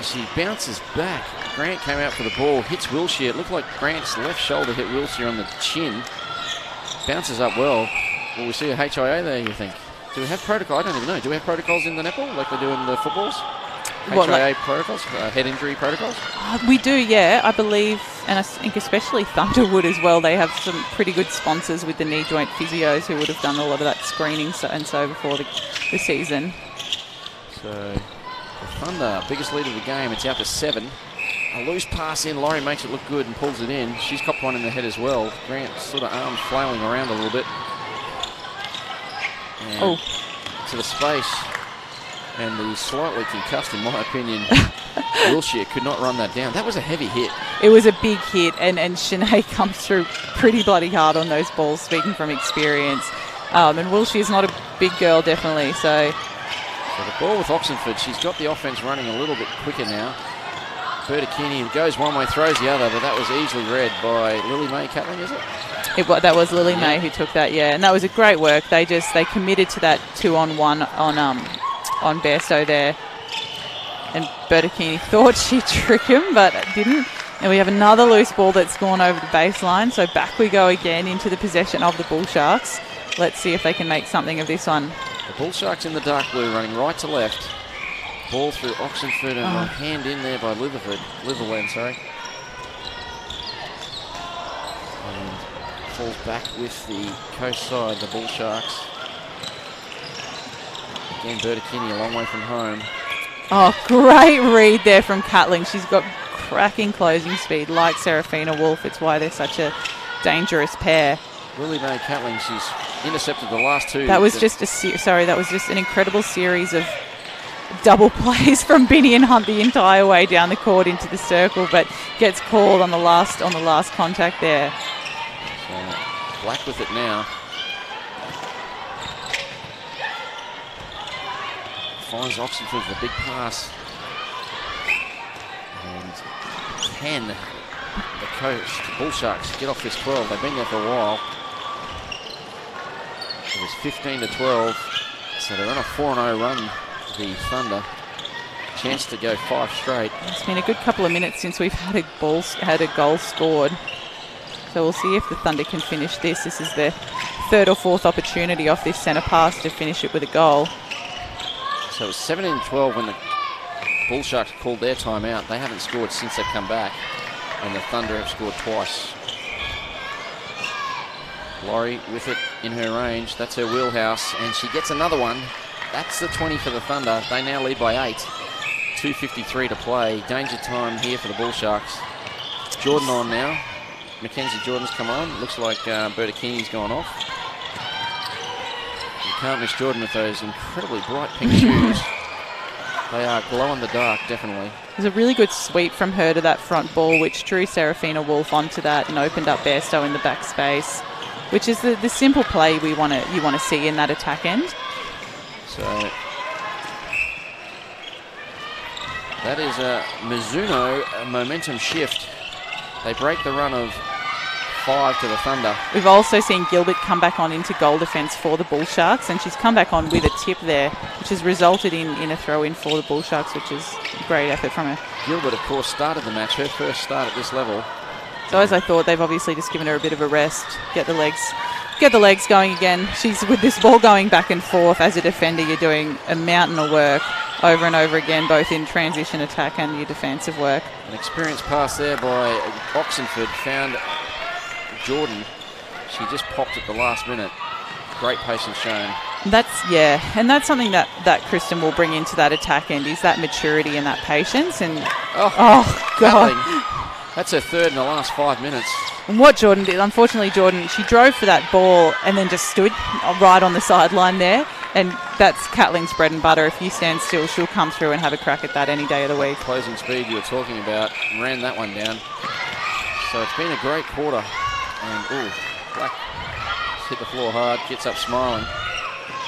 She bounces back. Grant came out for the ball, hits Wilshere. It looked like Grant's left shoulder hit Wilshere on the chin. Bounces up well. Will we see a HIA there, you think? Do we have protocol? I don't even know. Do we have protocols in the netball like they do in the footballs? HIA protocols? Head injury protocols? We do, yeah. I believe, and I think especially Thunderwood as well, they have some pretty good sponsors with the knee joint physios who would have done a lot of that screening before the season. So, the Thunder, biggest lead of the game. It's out to 7. A loose pass in. Laurie makes it look good and pulls it in. She's copped one in the head as well. Grant sort of arms flailing around a little bit. And to the space. And the slightly concussed, in my opinion, Wilshere could not run that down. That was a heavy hit. It was a big hit, and Shanae comes through pretty bloody hard on those balls, speaking from experience. And Wilshere's not a big girl, definitely. So the ball with Oxenford, she's got the offense running a little bit quicker now. Bertacchini goes one way, throws the other, but that was easily read by Lily Mae Catling, is it? That was Lily Mae who took that, yeah. And that was a great work. They committed to that 2-on-1 on Bairstow there. And Bertacchini thought she'd trick him, but didn't. And we have another loose ball that's gone over the baseline. So back we go again into the possession of the Bull Sharks. Let's see if they can make something of this one. The Bull Sharks in the dark blue, running right to left. Ball through Oxenford and a hand in there by Litherland, sorry. And falls back with the coast side, the Bull Sharks. Again, Bertacchini a long way from home. Oh, great read there from Catling. She's got cracking closing speed like Serafina Wolf. It's why they're such a dangerous pair. Lily Mae Catling, she's intercepted the last two. That was just an incredible series of double plays from Binny and Hunt the entire way down the court into the circle, but gets called on the last contact there. So Black with it now. Finds Oxenford with a big pass. And can the Coast Bull Sharks get off this 12? They've been there for a while. It was 15-12, so they're on a 4-0 run. The Thunder, chance to go 5 straight. It's been a good couple of minutes since we've had a goal scored. So we'll see if the Thunder can finish this. This is their 3rd or 4th opportunity off this centre pass to finish it with a goal. So it was 17-12 when the Bull Sharks called their timeout. They haven't scored since they've come back, and the Thunder have scored twice. Laurie with it in her range. That's her wheelhouse, and she gets another one. That's the 20 for the Thunder. They now lead by 8. 2:53 to play. Danger time here for the Bull Sharks. Jordan on now. Mackenzie Jordan's come on. Looks like Bertacchini's gone off. You can't miss Jordan with those incredibly bright pink shoes. They are glow in the dark, definitely. There's a really good sweep from her to that front ball, which drew Serafina Wolf onto that and opened up Bairstow in the back space, which is the simple play you want to see in that attack end. So that is a Mizuno momentum shift. They break the run of 5 to the Thunder. We've also seen Gilbert come back on into goal defence for the Bull Sharks, and she's come back on with a tip there, which has resulted in a throw-in for the Bull Sharks, which is a great effort from her. Gilbert, of course, started the match, her first start at this level. So as I thought, they've obviously just given her a bit of a rest, get the legs going again. She's with this ball going back and forth. As a defender, you're doing a mountain of work over and over again, both in transition attack and your defensive work. An experienced pass there by Oxenford found Jordan. She just popped at the last minute. Great patience shown. And that's something that Kristen will bring into that attack end, is that maturity and that patience. And oh God. That's her third in the last 5 minutes. And what Jordan did, unfortunately, she drove for that ball and then just stood right on the sideline there. And that's Catling's bread and butter. If you stand still, she'll come through and have a crack at that any day of the week. Closing speed you were talking about, ran that one down. So it's been a great quarter. And, Black hit the floor hard, gets up smiling.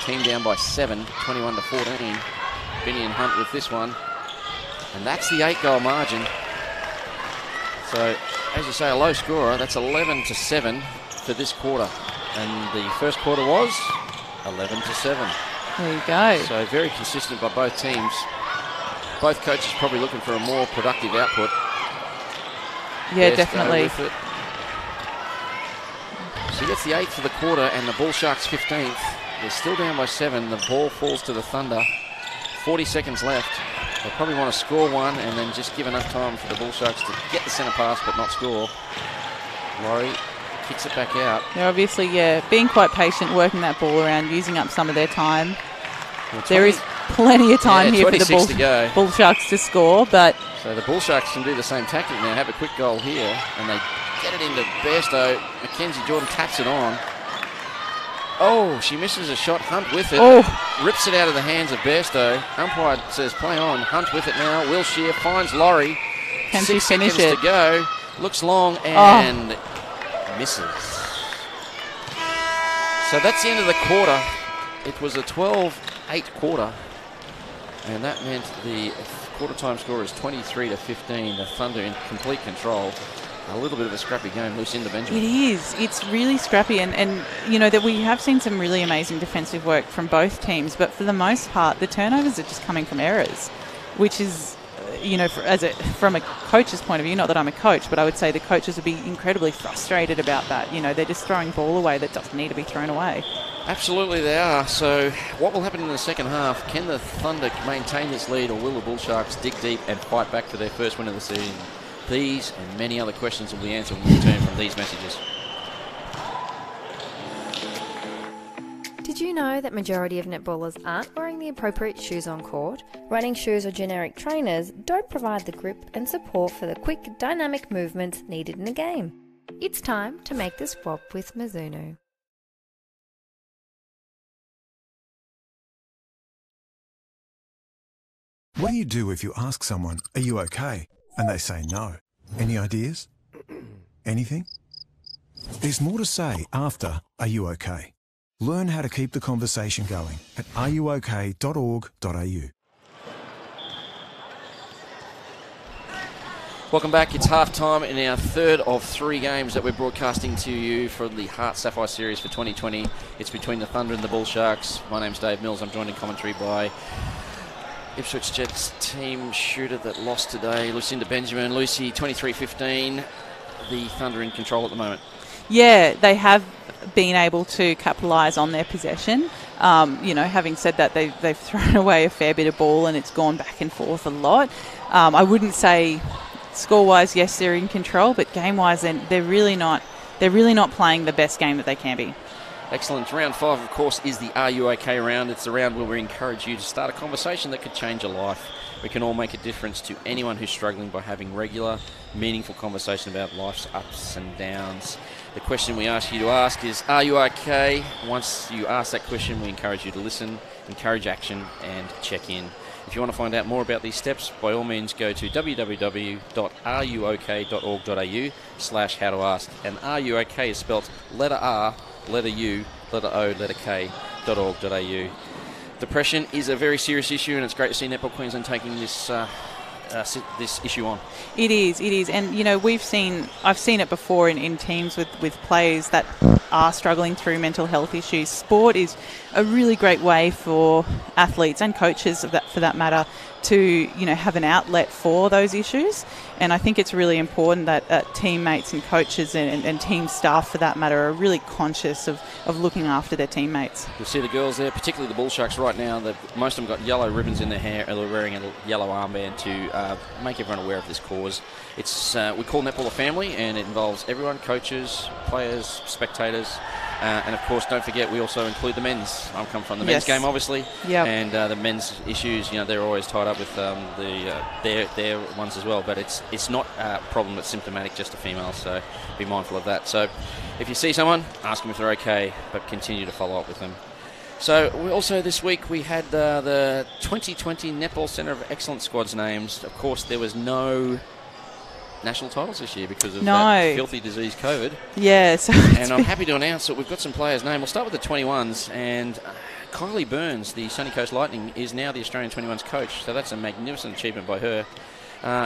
Team down by 7, 21 to 14. Binny and Hunt with this one. And that's the 8-goal margin. So, as you say, a low scorer. That's 11 to 7 for this quarter. And the first quarter was 11 to 7. There you go. So, very consistent by both teams. Both coaches probably looking for a more productive output. Yeah, definitely. She gets the 8th for the quarter and the Bull Sharks 15th. They're still down by 7. The ball falls to the Thunder. 40 seconds left. They probably want to score one and then just give enough time for the Bull Sharks to get the centre pass but not score. Laurie kicks it back out. They're obviously, being quite patient, working that ball around, using up some of their time. Well, there is plenty of time here for the Bull Sharks to score, but... So the Bull Sharks can do the same tactic now, have a quick goal here, and they get it into Bairstow. Mackenzie Jordan taps it on. Oh, she misses a shot. Hunt with it. Oh. Rips it out of the hands of Bairstow. Umpire says play on. Hunt with it now. Will Shear finds Laurie. Can 6 she finish seconds it? to go. Looks long and misses. So that's the end of the quarter. It was a 12-8 quarter. And that meant the quarter time score is 23 to 15. The Thunder in complete control. A little bit of a scrappy game, Lucinda Benjamin. It is. It's really scrappy. And you know, that we have seen some really amazing defensive work from both teams. But for the most part, the turnovers are just coming from errors, which is, from a coach's point of view, not that I'm a coach, but I would say the coaches would be incredibly frustrated about that. You know, they're just throwing ball away that doesn't need to be thrown away. Absolutely they are. So what will happen in the second half? Can the Thunder maintain this lead, or will the Bull Sharks dig deep and fight back for their first win of the season? These and many other questions will be answered when we return from these messages. Did you know that majority of netballers aren't wearing the appropriate shoes on court? Running shoes or generic trainers don't provide the grip and support for the quick, dynamic movements needed in a game. It's time to make the swap with Mizuno. What do you do if you ask someone, "Are you okay?" and they say no? Any ideas? Anything? There's more to say after "Are you okay?" Learn how to keep the conversation going at areyouok.org.au. Welcome back. It's half-time in our third of 3 games that we're broadcasting to you from the HART Sapphire Series for 2020. It's between the Thunder and the Bull Sharks. My name's Dave Mills. I'm joined in commentary by Ipswich Jets team shooter that lost today, Lucinda Benjamin. Lucy, 23-15. The Thunder in control at the moment. Yeah, they have been able to capitalise on their possession. Having said that, they've thrown away a fair bit of ball and it's gone back and forth a lot. I wouldn't say score-wise, yes, they're in control, but game-wise, they're really not playing the best game that they can be. Excellent. Round 5, of course, is the Are You OK round. It's the round where we encourage you to start a conversation that could change your life. We can all make a difference to anyone who's struggling by having regular, meaningful conversation about life's ups and downs. The question we ask you to ask is, are you okay? Once you ask that question, we encourage you to listen, encourage action, and check in. If you want to find out more about these steps, by all means go to www.ruok.org.au/how-to-ask. And RUOK is spelled letter R, letter U, letter O, letter K.org.au. Depression is a very serious issue, and it's great to see Netball Queensland taking this issue on. It is. And, I've seen it before in teams with players that are struggling through mental health issues. Sport is a really great way for athletes and coaches for that matter to, have an outlet for those issues. And I think it's really important that teammates and coaches and team staff, for that matter, are really conscious of looking after their teammates. You'll see the girls there, particularly the Bull Sharks right now. Most of them got yellow ribbons in their hair, and they're wearing a yellow armband to make everyone aware of this cause. It's we call netball a family, and it involves everyone: coaches, players, spectators. And of course, don't forget, we also include the men's. I'm coming from the men's game, obviously. Yep. And the men's issues, they're always tied up with their ones as well. But it's not a problem that's symptomatic just to females, so be mindful of that. So if you see someone, ask them if they're okay, but continue to follow up with them. So this week we had the 2020 Netball Centre of Excellence squads names. Of course, there was no national titles this year because of that filthy disease COVID. Yeah. So and I'm happy to announce that we've got some players' names. We'll start with the 21s, and Kylie Burns, the Sunny Coast Lightning, is now the Australian 21s coach. So that's a magnificent achievement by her.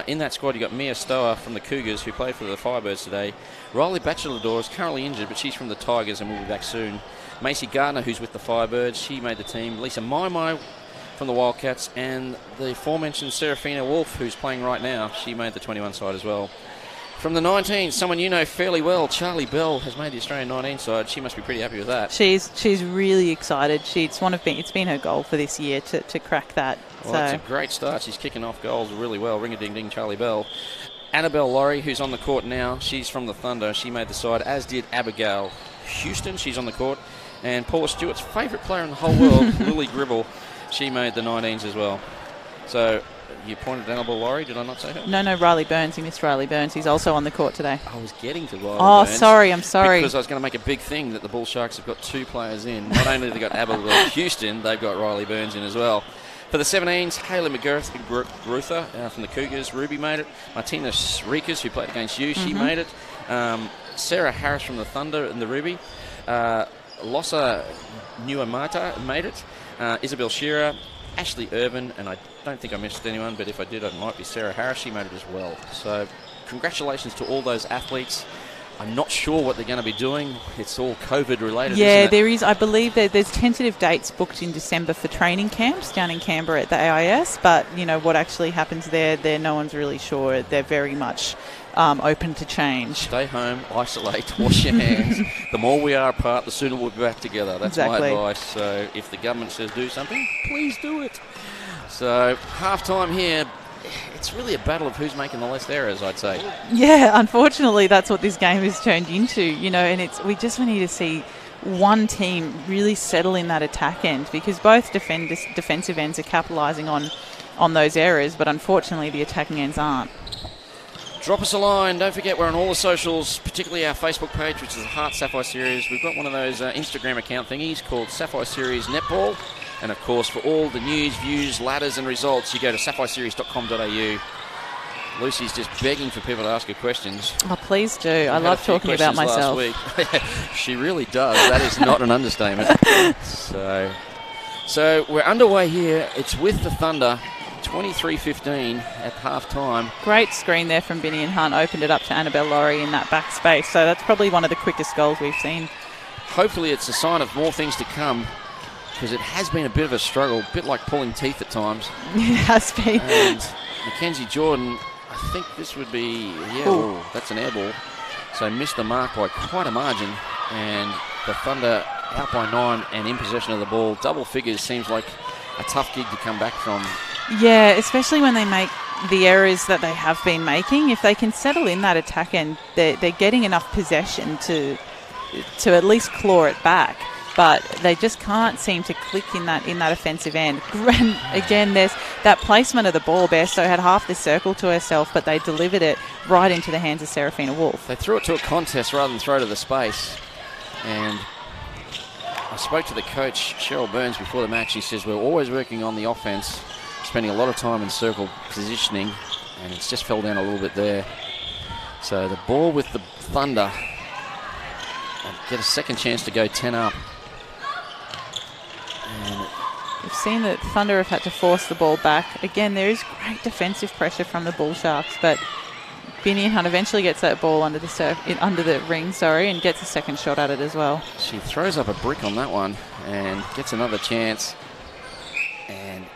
In that squad, you got Mia Stower from the Cougars, who played for the Firebirds today. Riley Batchelador is currently injured, but she's from the Tigers and will be back soon. Macy Gardner, who's with the Firebirds, she made the team. Lisa Maimai from the Wildcats, and the aforementioned Serafina Wolf, who's playing right now, she made the 21 side as well. From the 19, someone you know fairly well, Charlie Bell, has made the Australian 19 side. She must be pretty happy with that. She's really excited. It's been her goal for this year to crack that. Well, that's a great start. She's kicking off goals really well. Ring-a-ding-ding, Charlie Bell. Annabelle Laurie, who's on the court now, she's from the Thunder. She made the side, as did Abigail Houston. She's on the court. And Paula Stewart's favourite player in the whole world, Lily Gribble, she made the 19s as well. So you pointed at Annabelle Laurie, did I not say her? No, Riley Burns. You missed Riley Burns. He's also on the court today. I was getting to Riley Burns. Sorry, I'm sorry. Because I was going to make a big thing that the Bull Sharks have got two players in. Not only have they got Abigail Houston, they've got Riley Burns in as well. For the 17s, Hayley McGruther from the Cougars. Ruby made it. Martina Rikas, who played against you, she made it. Sarah Harris from the Thunder and the Ruby. Lossa Nuamata made it. Isabel Shearer, Ashley Irvin, and I don't think I missed anyone, but if I did, it might be Sarah Harris. She made it as well. So congratulations to all those athletes. I'm not sure what they're going to be doing. It's all COVID related, yeah, isn't it? there is. I believe there's tentative dates booked in December for training camps down in Canberra at the AIS, but what actually happens there, no one's really sure. They're very much open to change. Stay home, isolate, wash your hands. The more we are apart, the sooner we'll be back together. That's exactly my advice. So if the government says do something, please do it. So half-time here, it's really a battle of who's making the less errors, I'd say. Yeah, unfortunately, that's what this game has turned into, and we just need to see one team really settle in that attack end, because both defensive ends are capitalising on those errors, but unfortunately the attacking ends aren't. Drop us a line. Don't forget, we're on all the socials, particularly our Facebook page, which is the HART Sapphire Series. We've got one of those Instagram account thingies called Sapphire Series Netball. And, of course, for all the news, views, ladders and results, you go to sapphireseries.com.au. Lucy's just begging for people to ask her questions. Oh, please do. I love talking about myself. Last week. She really does. That is not an understatement. So we're underway here. It's with the Thunder. 23-15 at half-time. Great screen there from Binny and Hunt. Opened it up to Annabelle Laurie in that back space. So that's probably one of the quickest goals we've seen. Hopefully it's a sign of more things to come, because it has been a bit of a struggle, a bit like pulling teeth at times. It has been. And Mackenzie Jordan, I think this would be, that's an air ball. So missed the mark by quite a margin. And the Thunder out by 9 and in possession of the ball. Double figures seems like a tough gig to come back from. Yeah, especially when they make the errors that they have been making. If they can settle in that attack end, they're getting enough possession to at least claw it back. But they just can't seem to click in that offensive end. And again, there's that placement of the ball. Bairstow had half the circle to herself, but they delivered it right into the hands of Serafina Wolf. They threw it to a contest rather than throw to the space. And I spoke to the coach, Cheryl Burns, before the match. She says, we're always working on the offense. spending a lot of time in circle positioning, and it's just fell down a little bit there. So the ball with the Thunder, and get a second chance to go 10 up. And We've seen that Thunder have had to force the ball back. Again, there is great defensive pressure from the Bull Sharks, but Binion Hunt eventually gets that ball under the ring, and gets a second shot at it as well. she throws up a brick on that one and gets another chance, and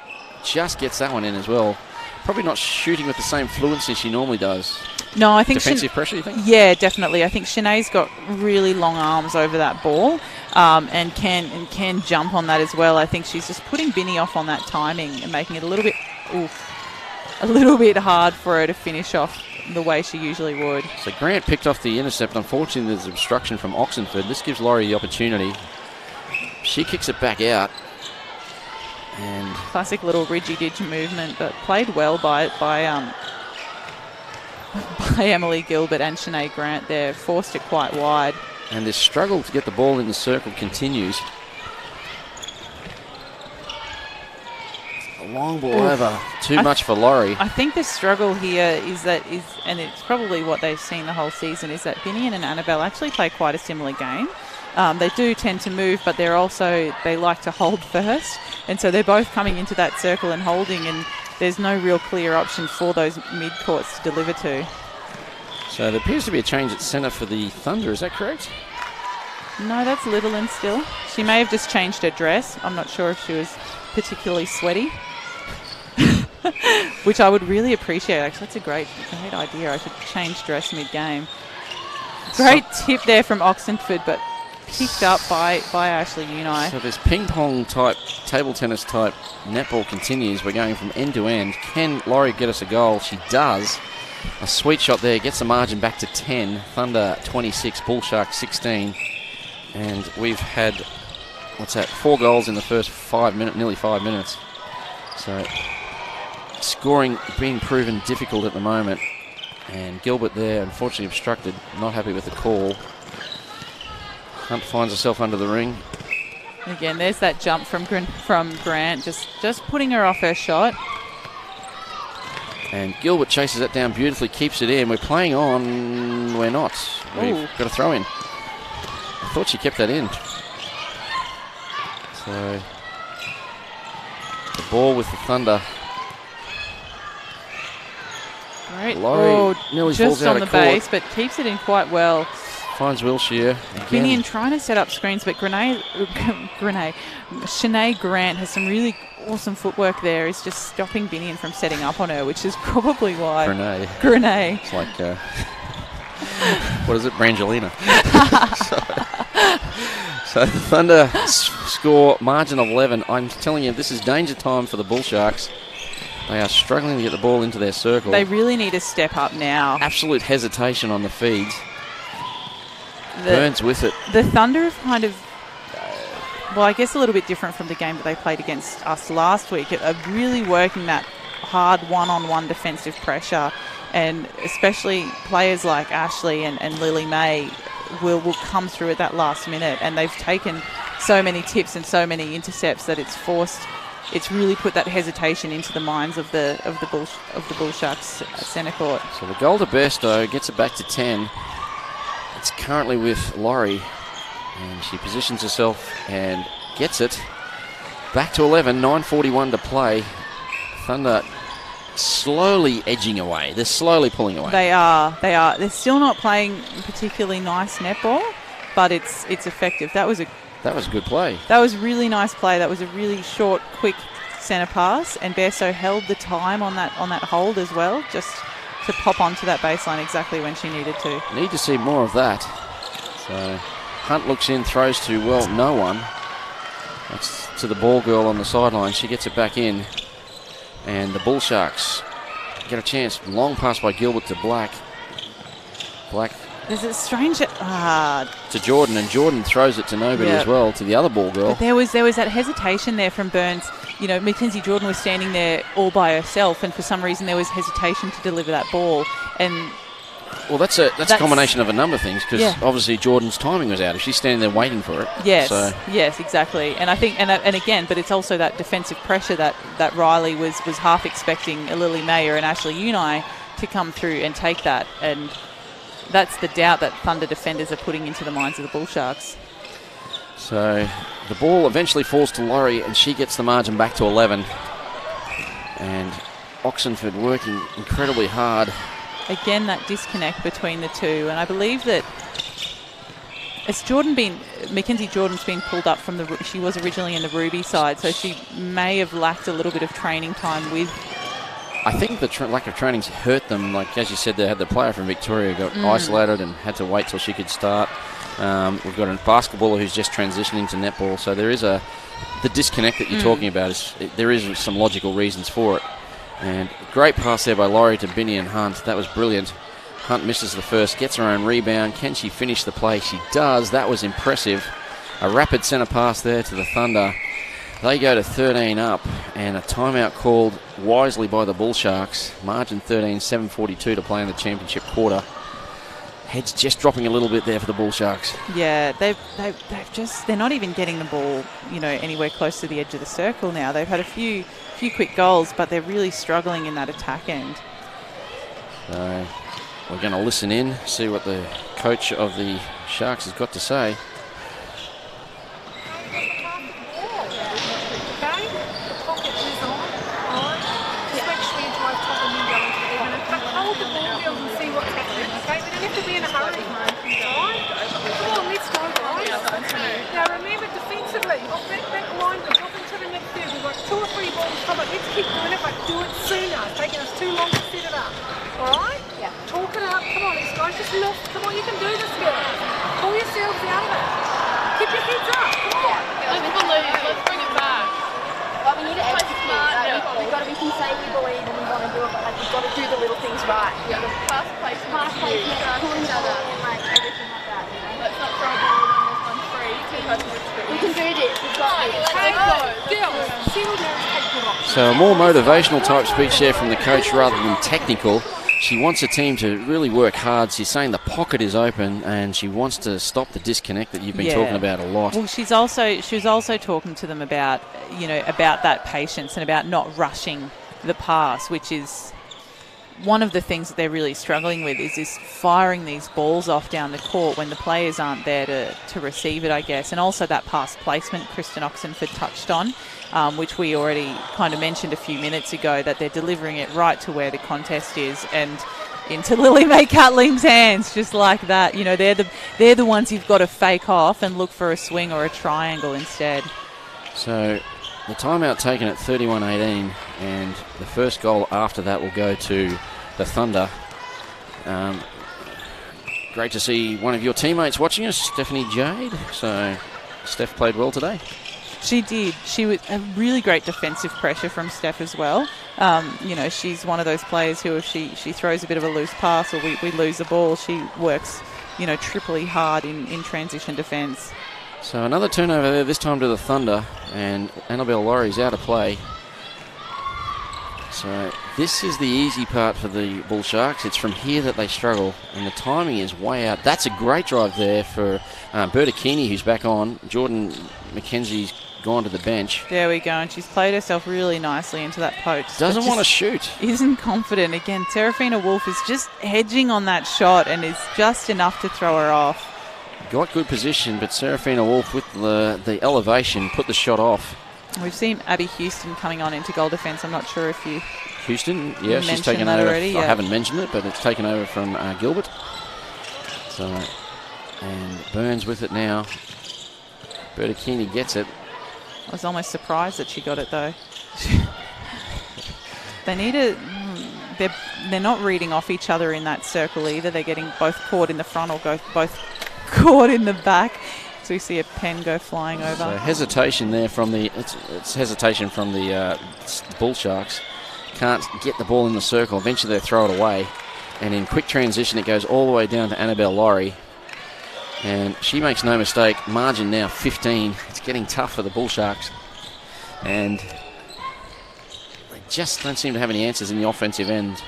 just gets that one in as well. Probably not shooting with the same fluency she normally does. No, I think defensive pressure, you think? Yeah, definitely. I think Shanae's got really long arms over that ball, and can jump on that as well. I think she's just putting Binny off on that timing and making it a little bit hard for her to finish off the way she usually would. So Grant picked off the intercept. Unfortunately, there's obstruction from Oxenford. This gives Laurie the opportunity. She kicks it back out. And classic little ridgy-ditch movement, but played well by Emily Gilbert and Shanae Grant there. Forced it quite wide. And this struggle to get the ball in the circle continues. A long ball over. Too much for Laurie. I think the struggle here and it's probably what they've seen the whole season, is that Binion and Annabelle actually play quite a similar game. They do tend to move, but they like to hold first. And so they're both coming into that circle and holding, and there's no real clear option for those mid-courts to deliver to. So there appears to be a change at centre for the Thunder. Is that correct? No, that's Littleland still. She may have just changed her dress. I'm not sure if she was particularly sweaty. Which I would really appreciate. Actually, that's a great idea. I should change dress mid-game. Great tip there from Oxenford, but picked up by Ashley Unai. So this ping-pong type, table tennis type netball continues. We're going from end to end. Can Laurie get us a goal? She does. A sweet shot there. Gets the margin back to 10. Thunder 26, Bull Sharks 16. And we've had, 4 goals in the first nearly 5 minutes. So scoring being proven difficult at the moment. And Gilbert there, unfortunately obstructed. Not happy with the call. Hunt finds herself under the ring. Again, there's that jump from Grant, just putting her off her shot. And Gilbert chases that down beautifully, keeps it in. We're playing on. We're not. We've got a throw in. I thought she kept that in. So the ball with the Thunder. Great. Laurie nearly just falls out on the of court. base, but keeps it in quite well. Finds Wilshire. Binion trying to set up screens, but Shanae Grant has some really awesome footwork there. He's just stopping Binion from setting up on her, which is probably why. Grenade. It's like, what is it? Brangelina. So the Thunder score margin of 11. I'm telling you, this is danger time for the Bull Sharks. They are struggling to get the ball into their circle. They really need to step up now. Absolute hesitation on the feeds. Burns with it. The Thunder have kind of, I guess a little bit different from the game that they played against us last week, are really working that hard one-on-one defensive pressure, and especially players like Ashley and Lily May will come through at that last minute, and they've taken so many tips and so many intercepts that it's really put that hesitation into the minds of the Bull Sharks centre court. So the goal to Bairstow gets it back to 10. It's currently with Laurie, and she positions herself and gets it back to 11. 9:41 to play. Thunder slowly edging away. They're slowly pulling away. They are. They're still not playing particularly nice netball, but it's effective. That was a good play. That was really nice play. That was a really short, quick centre pass, and Bairstow held the time on that hold as well, just to pop onto that baseline exactly when she needed to. Need to see more of that. So Hunt looks in, throws to, no one. That's to the ball girl on the sideline. She gets it back in. And the Bull Sharks get a chance. Long pass by Gilbert to Black. Black. There's a strange... to Jordan, and Jordan throws it to nobody as well, to the other ball girl. But there was that hesitation there from Burns. You know, Mackenzie Jordan was standing there all by herself, and for some reason there was hesitation to deliver that ball. And Well, that's a combination of a number of things, because obviously Jordan's timing was out. If she's standing there waiting for it. Yes, so. yes, exactly. And I think, and again, but it's also that defensive pressure that Riley was half expecting a Lily Mayer and Ashley Unai to come through and take that. And that's the doubt that Thunder defenders are putting into the minds of the Bull Sharks. So the ball eventually falls to Laurie, and she gets the margin back to 11. And Oxenford working incredibly hard. Again, that disconnect between the two. And I believe that Mackenzie Jordan's been pulled up from she was originally in the Ruby side, so she may have lacked a little bit of training time with. I think the lack of training's hurt them. Like, as you said, they had the player from Victoria got isolated and had to wait till she could start. We've got a basketballer who's just transitioning to netball, so there is the disconnect that you're talking about. There is some logical reasons for it. And great pass there by Laurie to Binney and Hunt. That was brilliant. Hunt misses the first, gets her own rebound. Can she finish the play? She does. That was impressive. A rapid centre pass there to the Thunder. They go to 13 up, and a timeout called wisely by the Bull Sharks. Margin 13, 7:42 to play in the championship quarter. Heads just dropping a little bit there for the Bull Sharks. Yeah, they're not even getting the ball, anywhere close to the edge of the circle now. They've had a few quick goals, but they're really struggling in that attack end. So we're going to listen in, see what the coach of the Sharks has got to say. Keep doing it, but do it sooner. It's taking us too long to set it up. Alright? Yeah. Talk it up. Come on, these guys just lift. Come on, you can do this, girls. Pull yourselves out of it. Keep your heads up. Come on. Let's believe. Let's bring it back. Well, we need to execute. We've got to be say we believe and we want to do it, but we've got to do the little things right. Yeah. Fast placement, pulling each other, and everything like that. Let's not throw a ball when there's one free. We can do this. We've got this. So a more motivational type speech there from the coach rather than technical. She wants a team to really work hard. She's saying the pocket is open, and she wants to stop the disconnect that you've been talking about a lot. Well, she was also talking to them about that patience and about not rushing the pass, which is one of the things that they're really struggling with, is firing these balls off down the court when the players aren't there to receive it, I guess. And also that pass placement Kristen Oxenford touched on, which we already kind of mentioned a few minutes ago, that they're delivering it right to where the contest is and into Lily Mae Catling's hands, just like that. They're the ones you've got to fake off and look for a swing or a triangle instead. So the timeout taken at 31-18, and the first goal after that will go to the Thunder. Great to see one of your teammates watching us, Stephanie Jade. So Steph played well today. She did. She was a really great defensive pressure from Steph as well. She's one of those players who, if she throws a bit of a loose pass or we lose the ball, she works, triply hard in transition defence. So another turnover there, this time to the Thunder, and Annabelle Laurie's out of play. So this is the easy part for the Bull Sharks. It's from here that they struggle, and the timing is way out. That's a great drive there for Berta Keeney, who's back on. Jordan McKenzie's gone to the bench. There we go, and she's played herself really nicely into that post. Doesn't want to shoot. Isn't confident. Again, Serafina Wolf is just hedging on that shot and is just enough to throw her off. Got good position, but Serafina Wolf with the elevation put the shot off. We've seen Abby Houston coming on into goal defence. I'm not sure if you... Houston, yeah, she's taken over. Already, I haven't mentioned it, but it's taken over from Gilbert. So, and Burns with it now. Berta Keeney gets it. I was almost surprised that she got it, though. They need to... They're not reading off each other in that circle either. They're getting both caught in the front or both caught in the back. So we see a pen go flying over. So hesitation there from it's hesitation from the Bull Sharks. Can't get the ball in the circle. Eventually they throw it away. And in quick transition it goes all the way down to Annabelle Laurie. And she makes no mistake. Margin now 15. It's getting tough for the Bull Sharks. And they just don't seem to have any answers in the offensive end.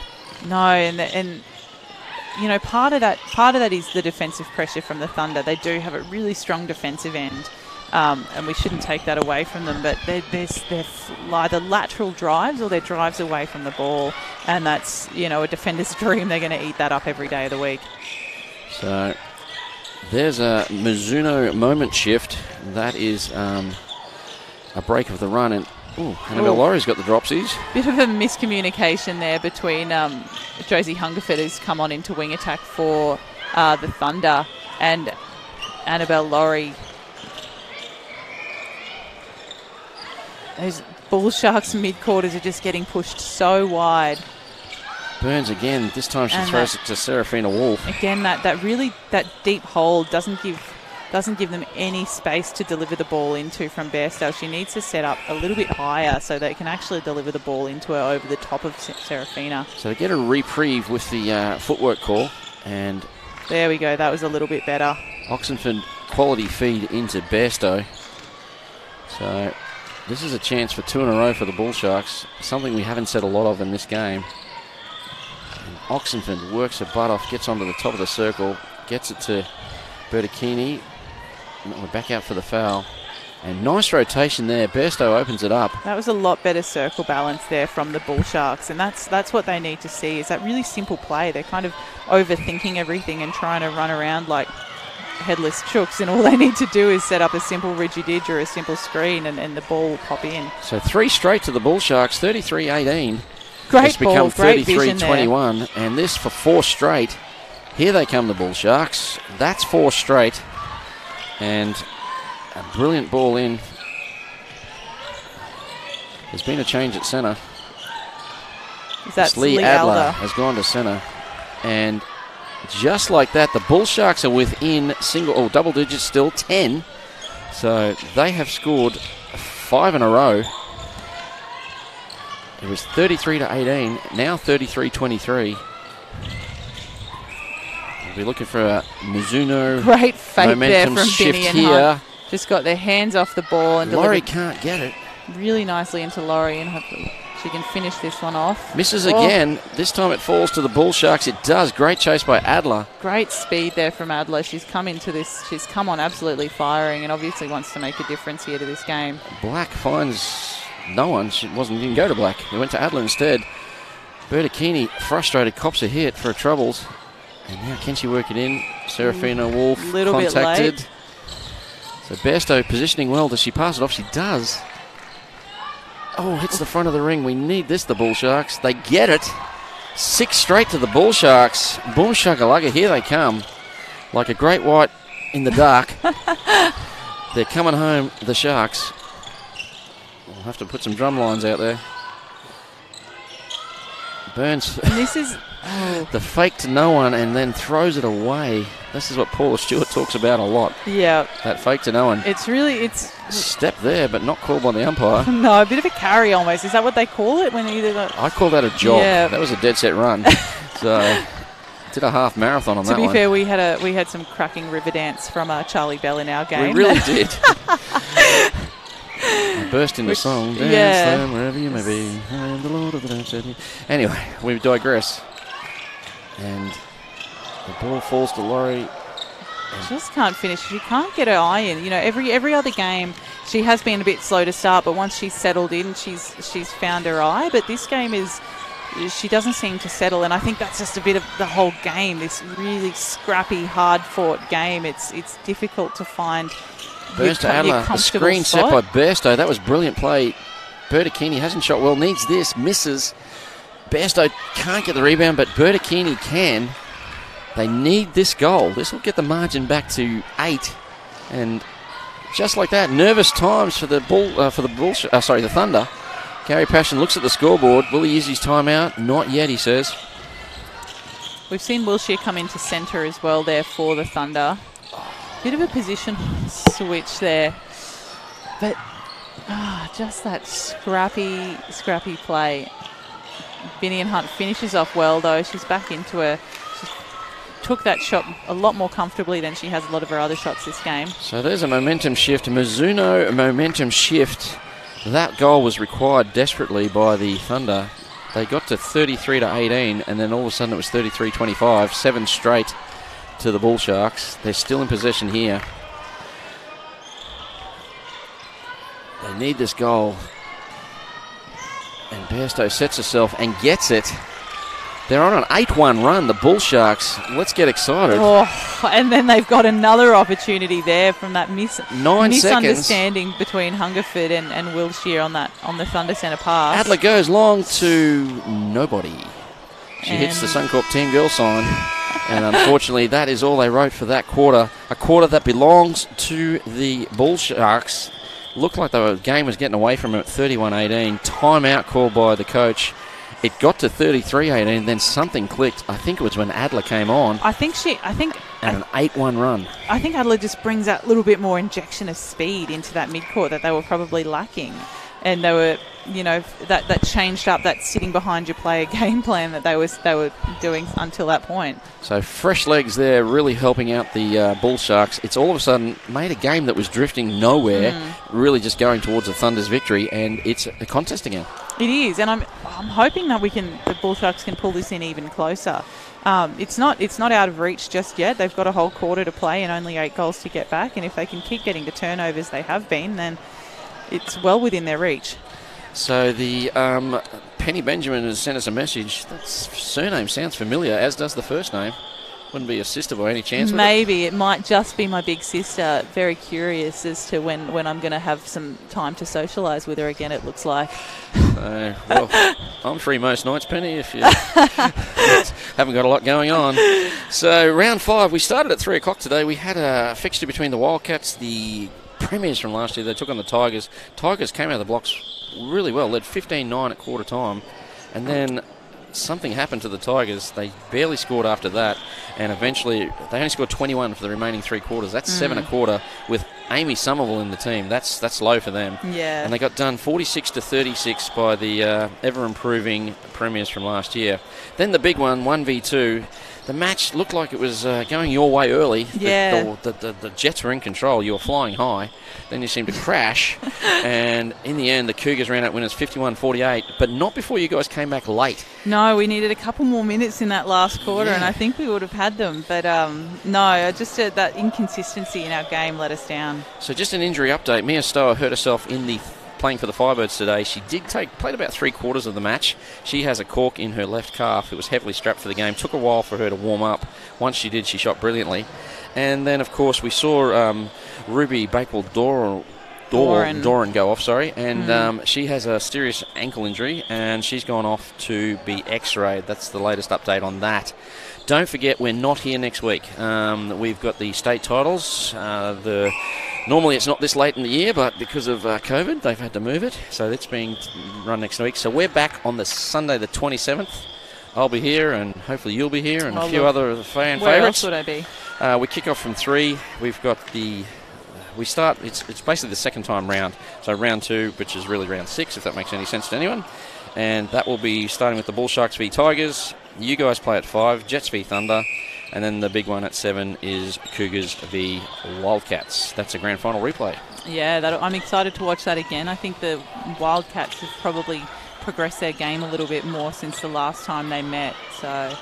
No, and part of that is the defensive pressure from the Thunder. They do have a really strong defensive end. And we shouldn't take that away from them, but they're either lateral drives or they're drives away from the ball, and that's, a defender's dream. They're going to eat that up every day of the week. So there's a Mizuno moment shift. That is a break of the run, and Annabelle Laurie's got the dropsies. Bit of a miscommunication there between Josie Hungerford, who's come on into wing attack for the Thunder, and Annabelle Laurie. Those Bull Sharks mid-quarters are just getting pushed so wide. Burns again. This time she throws it to Serafina Wolf. Again, that deep hole doesn't give them any space to deliver the ball into from Bairstow. She needs to set up a little bit higher so they can actually deliver the ball into her over the top of Serafina. So they get a reprieve with the footwork call, and there we go. That was a little bit better. Oxenford quality feed into Bairstow. So this is a chance for 2 in a row for the Bull Sharks, something we haven't said a lot of in this game. And Oxenford works her butt off, gets onto the top of the circle, gets it to Bertocchini. We're back out for the foul. And nice rotation there. Bairstow opens it up. That was a lot better circle balance there from the Bull Sharks, and that's what they need to see, is that really simple play. They're kind of overthinking everything and trying to run around like headless chooks, and all they need to do is set up a simple rigididge or a simple screen, and the ball will pop in. So 3 straight to the Bull Sharks, 33-18. Great it's ball, become great vision there. 33-21, and this for 4 straight. Here they come, the Bull Sharks. That's 4 straight, and a brilliant ball in. There's been a change at centre. That's Lee Lee Adler Adler has gone to centre, and just like that, the Bull Sharks are within double digits still, 10. So they have scored 5 in a row. It was 33-18, now 33-23. We'll be looking for a Mizuno great fake momentum there from shift Binny and here. Hunt. Just got their hands off the ball and Laurie delivered can't get it. really nicely into Laurie, and hopefully she can finish this one off. Misses again. This time it falls to the Bull Sharks. It does. Great chase by Adler. Great speed there from Adler. She's come on absolutely firing, and obviously wants to make a difference here to this game. Black finds no one. She didn't go to Black. They went to Adler instead. Bertocchini, frustrated, cops a hit for her troubles. And now can she work it in? Serafina Wolf contacted. Bit late. So Bairstow positioning well. Does she pass it off? She does. Oh, hits the front of the ring. We need this, the Bull Sharks. They get it. 6 straight to the Bull Sharks. Boom shakalaka, here they come. Like a great white in the dark. They're coming home, the Sharks. We'll have to put some drum lines out there. Burns. And this is the fake to no one and then throws it away. This is what Paula Stewart talks about a lot. Yeah. That fake to no one. It's step there, but not called by the umpire. No, a bit of a carry almost. Is that what they call it when either? I call that a jog. Yeah. That was a dead set run. So did a half marathon on that one. To be fair, we had some cracking river dance from Charlie Bell in our game. We really did. I burst into song. Dance them wherever you may be. I am the Lord of the dance. Anyway, we digress. And the ball falls to Laurie. Just can't finish. She can't get her eye in. You know, every other game she has been a bit slow to start, but once she's settled in, she's found her eye. But this game she doesn't seem to settle, and I think that's just a bit of the whole game. This really scrappy, hard-fought game. It's difficult to find. Burns to Adler. A screen set by Bairstow. That was brilliant play. Bertocchini hasn't shot well. Needs this. Misses. Bairstow can't get the rebound, but Bertocchini can. They need this goal. This will get the margin back to 8, and just like that, nervous times for the the Thunder. Gary Passion looks at the scoreboard. Will he use his timeout? Not yet, he says. We've seen Wilshire come into centre as well there for the Thunder. Bit of a position switch there, but just that scrappy play. Binny and Hunt finishes off well though. She's back into her. She took that shot a lot more comfortably than she has a lot of her other shots this game. So there's a momentum shift, Mizuno momentum shift. That goal was required desperately by the Thunder. They got to 33-18, and then all of a sudden it was 33-25, 7 straight to the Bull Sharks. They're still in possession here. They need this goal. And Bairstow sets herself and gets it. They're on an 8-1 run, the Bull Sharks. Let's get excited. Oh, and then they've got another opportunity there from that 9 misunderstanding seconds. between Hungerford and Wiltshire on the Thunder centre pass. Adler goes long to nobody. She hits the Suncorp Team Girl sign. And unfortunately, that is all they wrote for that quarter. A quarter that belongs to the Bull Sharks. Looked like the game was getting away from them at 31-18. Timeout called by the coach. It got to 33-18, then something clicked. I think it was when Adler came on. And an 8-1 run. I think Adler just brings that little bit more injection of speed into that midcourt that they were probably lacking. And they were, that changed up that sitting behind your player game plan that they were doing until that point. So fresh legs there really helping out the Bull Sharks. It's all of a sudden made a game that was drifting nowhere, really just going towards the Thunder's victory, and it's a contest again. It is, and I'm hoping that the Bull Sharks can pull this in even closer. It's not out of reach just yet. They've got a whole quarter to play and only 8 goals to get back, and if they can keep getting the turnovers they have been, then it's well within their reach. So the Penny Benjamin has sent us a message. That surname sounds familiar, as does the first name. Wouldn't be a sister by any chance? Maybe. It might just be my big sister. Very curious as to when I'm going to have some time to socialise with her again, it looks like. Well, I'm free most nights, Penny, if you haven't got a lot going on. So round 5, we started at 3 o'clock today. We had a fixture between the Wildcats, the premiers from last year. They took on the Tigers. Tigers came out of the blocks really well, led 15-9 at quarter time, and then something happened to the Tigers. They barely scored after that, and eventually they only scored 21 for the remaining 3 quarters. That's 7 a quarter with Amy Somerville in the team. That's low for them. Yeah. And they got done 46-36 by the ever-improving premiers from last year. Then the big one, 1v2. The match looked like it was going your way early. Yeah. The Jets were in control. You were flying high. Then you seemed to crash. And in the end, the Cougars ran out winners 51-48, but not before you guys came back late. No, we needed a couple more minutes in that last quarter, and I think we would have had them. But no, just that inconsistency in our game let us down. So just an injury update. Mia Stower hurt herself in playing for the Firebirds today. She played about 3/4 of the match. She has a cork in her left calf. It was heavily strapped for the game. Took a while for her to warm up. Once she did, she shot brilliantly. And then, of course, we saw Ruby Bakewell-Doran go off, and she has a serious ankle injury, and she's gone off to be x-rayed. That's the latest update on that. Don't forget, we're not here next week. We've got the state titles. Normally it's not this late in the year, but because of COVID, they've had to move it, so it's being run next week. So we're back on the Sunday the 27th. I'll be here, and hopefully you'll be here, and a few other fan Where favourites. else would I be? We kick off from 3. We've got we start, it's basically the second time round. So round 2, which is really round 6, if that makes any sense to anyone. And that will be starting with the Bull Sharks v Tigers. You guys play at 5, Jets v Thunder. And then the big one at 7 is Cougars v Wildcats. That's a grand final replay. Yeah, I'm excited to watch that again. I think the Wildcats have probably progressed their game a little bit more since the last time they met. So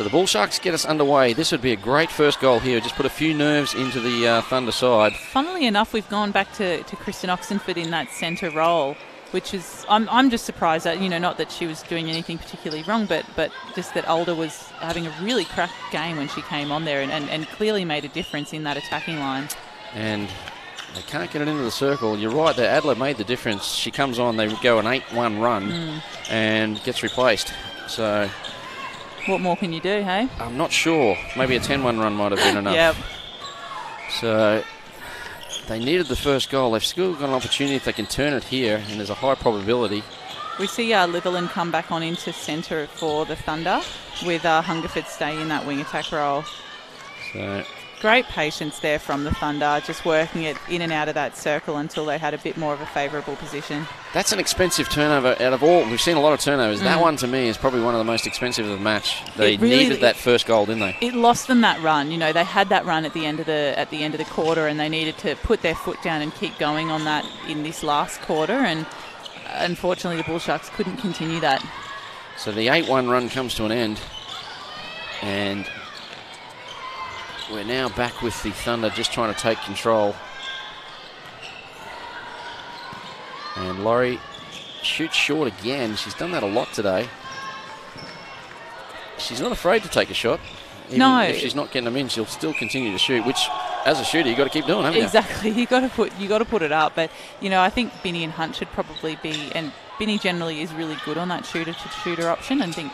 the Bull Sharks get us underway. This would be a great first goal here. Just put a few nerves into the Thunder side. Funnily enough, we've gone back to Kristen Oxenford in that centre role, which is, I'm just surprised that, not that she was doing anything particularly wrong, but just that Alder was having a really cracked game when she came on there and clearly made a difference in that attacking line. And they can't get it into the circle. You're right there. Adler made the difference. She comes on, they go an 8-1 run and gets replaced. So what more can you do, hey? I'm not sure. Maybe a 10-1 run might have been enough. Yep. So they needed the first goal. They've still got an opportunity if they can turn it here, and there's a high probability. We see Litherland come back on into centre for the Thunder with Hungerford stay in that wing attack role. So great patience there from the Thunder, just working it in and out of that circle until they had a bit more of a favourable position. That's an expensive turnover out of all. We've seen a lot of turnovers. That one, to me, is probably one of the most expensive of the match. They needed that first goal, didn't they? It lost them that run. They had that run at the end of the quarter, and they needed to put their foot down and keep going on that in this last quarter. And unfortunately, the Bull Sharks couldn't continue that. So the 8-1 run comes to an end, and we're now back with the Thunder just trying to take control. And Laurie shoots short again. She's done that a lot today. She's not afraid to take a shot. Even if she's not getting them in, she'll still continue to shoot, which as a shooter you've got to keep doing, haven't you? Exactly. You got to put it up. But I think Binny and Hunt should probably be, and Binny generally is really good on that shooter to shooter option, and think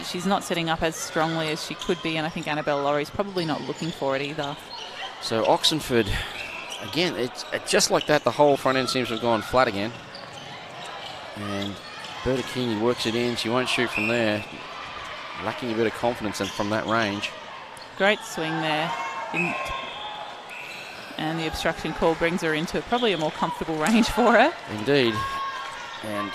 she's not setting up as strongly as she could be, and I think Annabelle Laurie's probably not looking for it either. So Oxenford, again, it's just like that, the whole front end seems to have gone flat again. And Bertolini works it in. She won't shoot from there. Lacking a bit of confidence from that range. Great swing there. And the obstruction call brings her into probably a more comfortable range for her. Indeed. And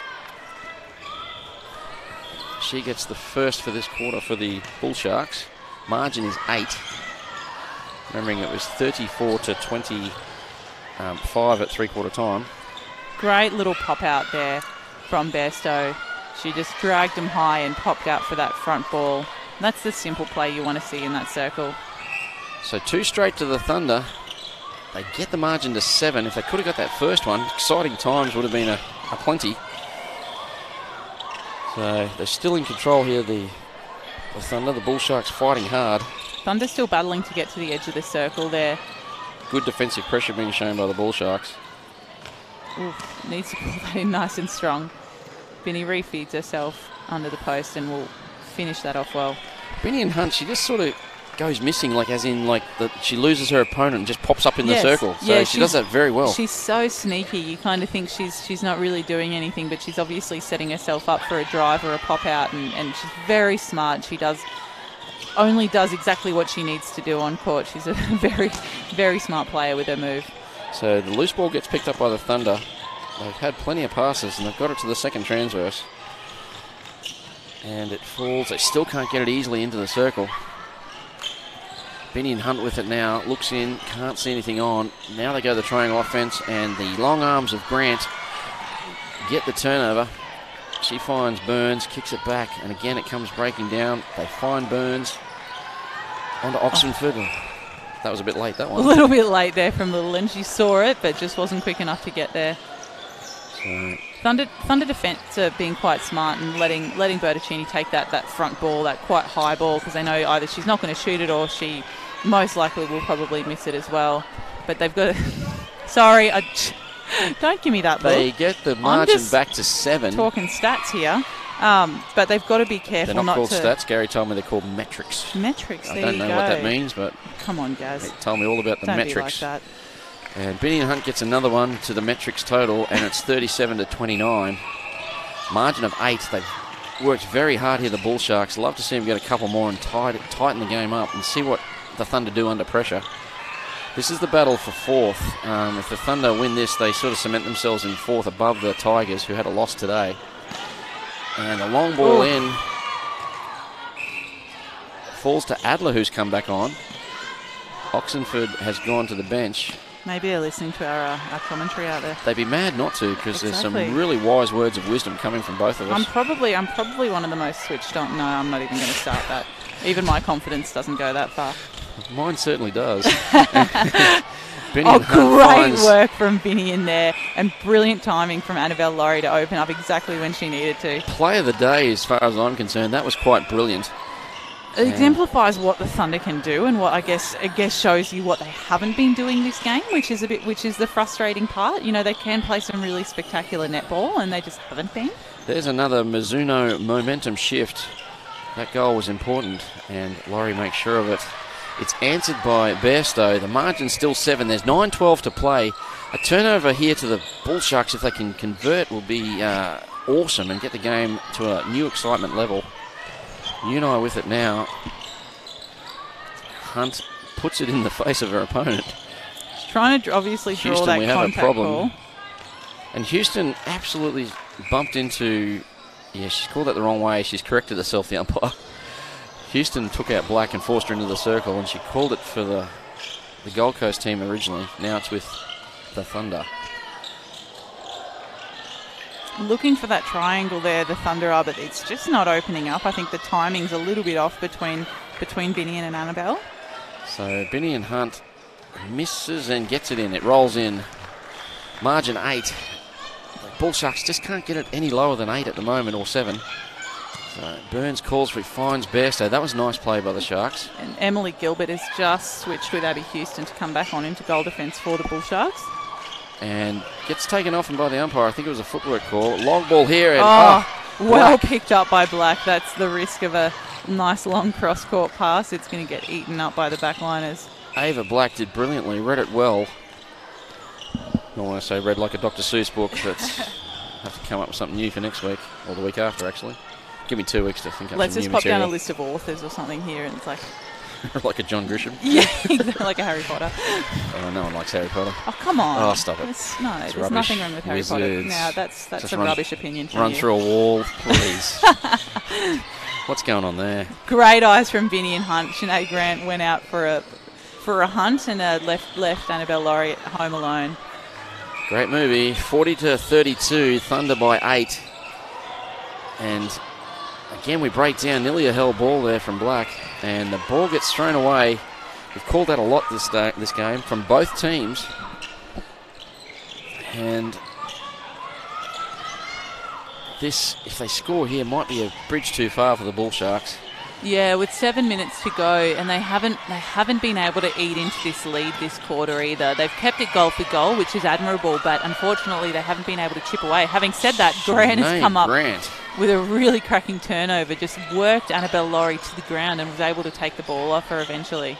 she gets the first for this quarter for the Bull Sharks. Margin is 8. Remembering it was 34 to 25 at three-quarter time. Great little pop out there from Bairstow. She just dragged them high and popped out for that front ball. That's the simple play you want to see in that circle. So 2 straight to the Thunder. They get the margin to 7. If they could have got that first one, exciting times would have been a plenty. So they're still in control here, the Thunder. The Bull Sharks fighting hard. Thunder still battling to get to the edge of the circle there. Good defensive pressure being shown by the Bull Sharks. Oof, needs to pull that in nice and strong. Binny refeeds herself under the post and will finish that off well. Binny and Hunt, she just sort of goes missing, like as in like she loses her opponent and just pops up in the circle. So she does that very well. She's so sneaky. You kind of think she's not really doing anything, but she's obviously setting herself up for a drive or a pop out, and she's very smart. She only does exactly what she needs to do on court. She's a very, very smart player with her move. So the loose ball gets picked up by the Thunder. They've had plenty of passes and they've got it to the second transverse. And it falls. They still can't get it easily into the circle. Binny and Hunt with it now. Looks in, can't see anything on. Now they go the triangle offense, and the long arms of Grant get the turnover. She finds Burns, kicks it back, and again it comes breaking down. They find Burns onto Oxenford. That was a bit late, that one. A little bit late there from Little, and she saw it, but just wasn't quick enough to get there. So Thunder defence are being quite smart and letting Bertocchini take that front ball, that quite high ball, because they know either she's not going to shoot it or she most likely will probably miss it as well. But they've got to... Sorry, don't give me that look. They get the margin back to 7. Talking stats here. But they've got to be careful not not to... They're not called stats. Gary told me they're called metrics. Metrics, I don't know what that means, but... Come on, Gaz. They told me all about the metrics. Don't be like that. And Binny and Hunt gets another one to the metrics total, and it's 37 to 29. Margin of 8. They've worked very hard here, the Bull Sharks. Love to see them get a couple more and tighten the game up and see what the Thunder do under pressure. This is the battle for 4th. If the Thunder win this, they sort of cement themselves in 4th above the Tigers, who had a loss today. And the long ball in falls to Adler, who's come back on. Oxenford has gone to the bench. Maybe they're listening to our commentary out there. They'd be mad not to, because there's some really wise words of wisdom coming from both of us. I'm probably one of the most switched on. No, I'm not even going to start that. Even my confidence doesn't go that far. Mine certainly does. Great work from Binny in there, and brilliant timing from Annabelle Laurie to open up exactly when she needed to. Play of the day, as far as I'm concerned. That was quite brilliant. It exemplifies what the Thunder can do, and what I guess shows you what they haven't been doing this game, which is the frustrating part. You know, they can play some really spectacular netball, and they just haven't been. There's another Mizuno momentum shift. That goal was important, and Laurie makes sure of it. It's answered by Bairstow. The margin's still 7. There's 9:12 to play. A turnover here to the Bull Sharks, if they can convert, will be awesome and get the game to a new excitement level. Unai with it now. Hunt puts it in the face of her opponent. She's trying to obviously draw Houston, that we have contact a problem. ball. And Houston absolutely bumped into... Yeah, she's called that the wrong way. She's corrected herself, the umpire. Houston took out Black and forced her into the circle, and she called it for the Gold Coast team originally. Now it's with the Thunder. looking for that triangle there, the Thunder are, but it's just not opening up. I think the timing's a little bit off between Binion and Annabelle. So Binion Hunt misses and gets it in. It rolls in. Margin 8. Bull Sharks just can't get it any lower than 8 at the moment, or 7. So Burns calls for it, finds Bairstow. That was nice play by the Sharks. And Emily Gilbert has just switched with Abby Houston to come back on into goal defence for the Bull Sharks. And gets taken off and by the umpire. I think it was a footwork call. Long ball here. And, well picked up by Black. That's the risk of a nice long cross-court pass. It's going to get eaten up by the backliners. Ava Black did brilliantly, read it well. I don't want to say read like a Dr. Seuss book, but have to come up with something new for next week, or the week after, actually. Give me 2 weeks to think up Let's some just new pop material. down a list of authors or something here, and it's like... Like a John Grisham? Yeah, exactly, like a Harry Potter. Oh, no one likes Harry Potter. Oh, come on. Oh, stop it. There's rubbish. nothing wrong with Harry Potter. Wizards. No, that's Just a rubbish opinion from Run you. through a wall, please. What's going on there? Great eyes from Vinny and Hunt. Sinead Grant went out for a hunt and left Annabelle Laurie at home alone. Great movie. 40-32, Thunder by 8. And again, we break down nearly a hell ball there from Black. And the ball gets thrown away. We've called that a lot this game from both teams. And this, if they score here, might be a bridge too far for the Bull Sharks. Yeah, with 7 minutes to go, and they haven't been able to eat into this lead this quarter either. They've kept it goal for goal, which is admirable, but unfortunately they haven't been able to chip away. Having said that, Grant has come up with a really cracking turnover, just worked Annabelle Laurie to the ground and was able to take the ball off her eventually.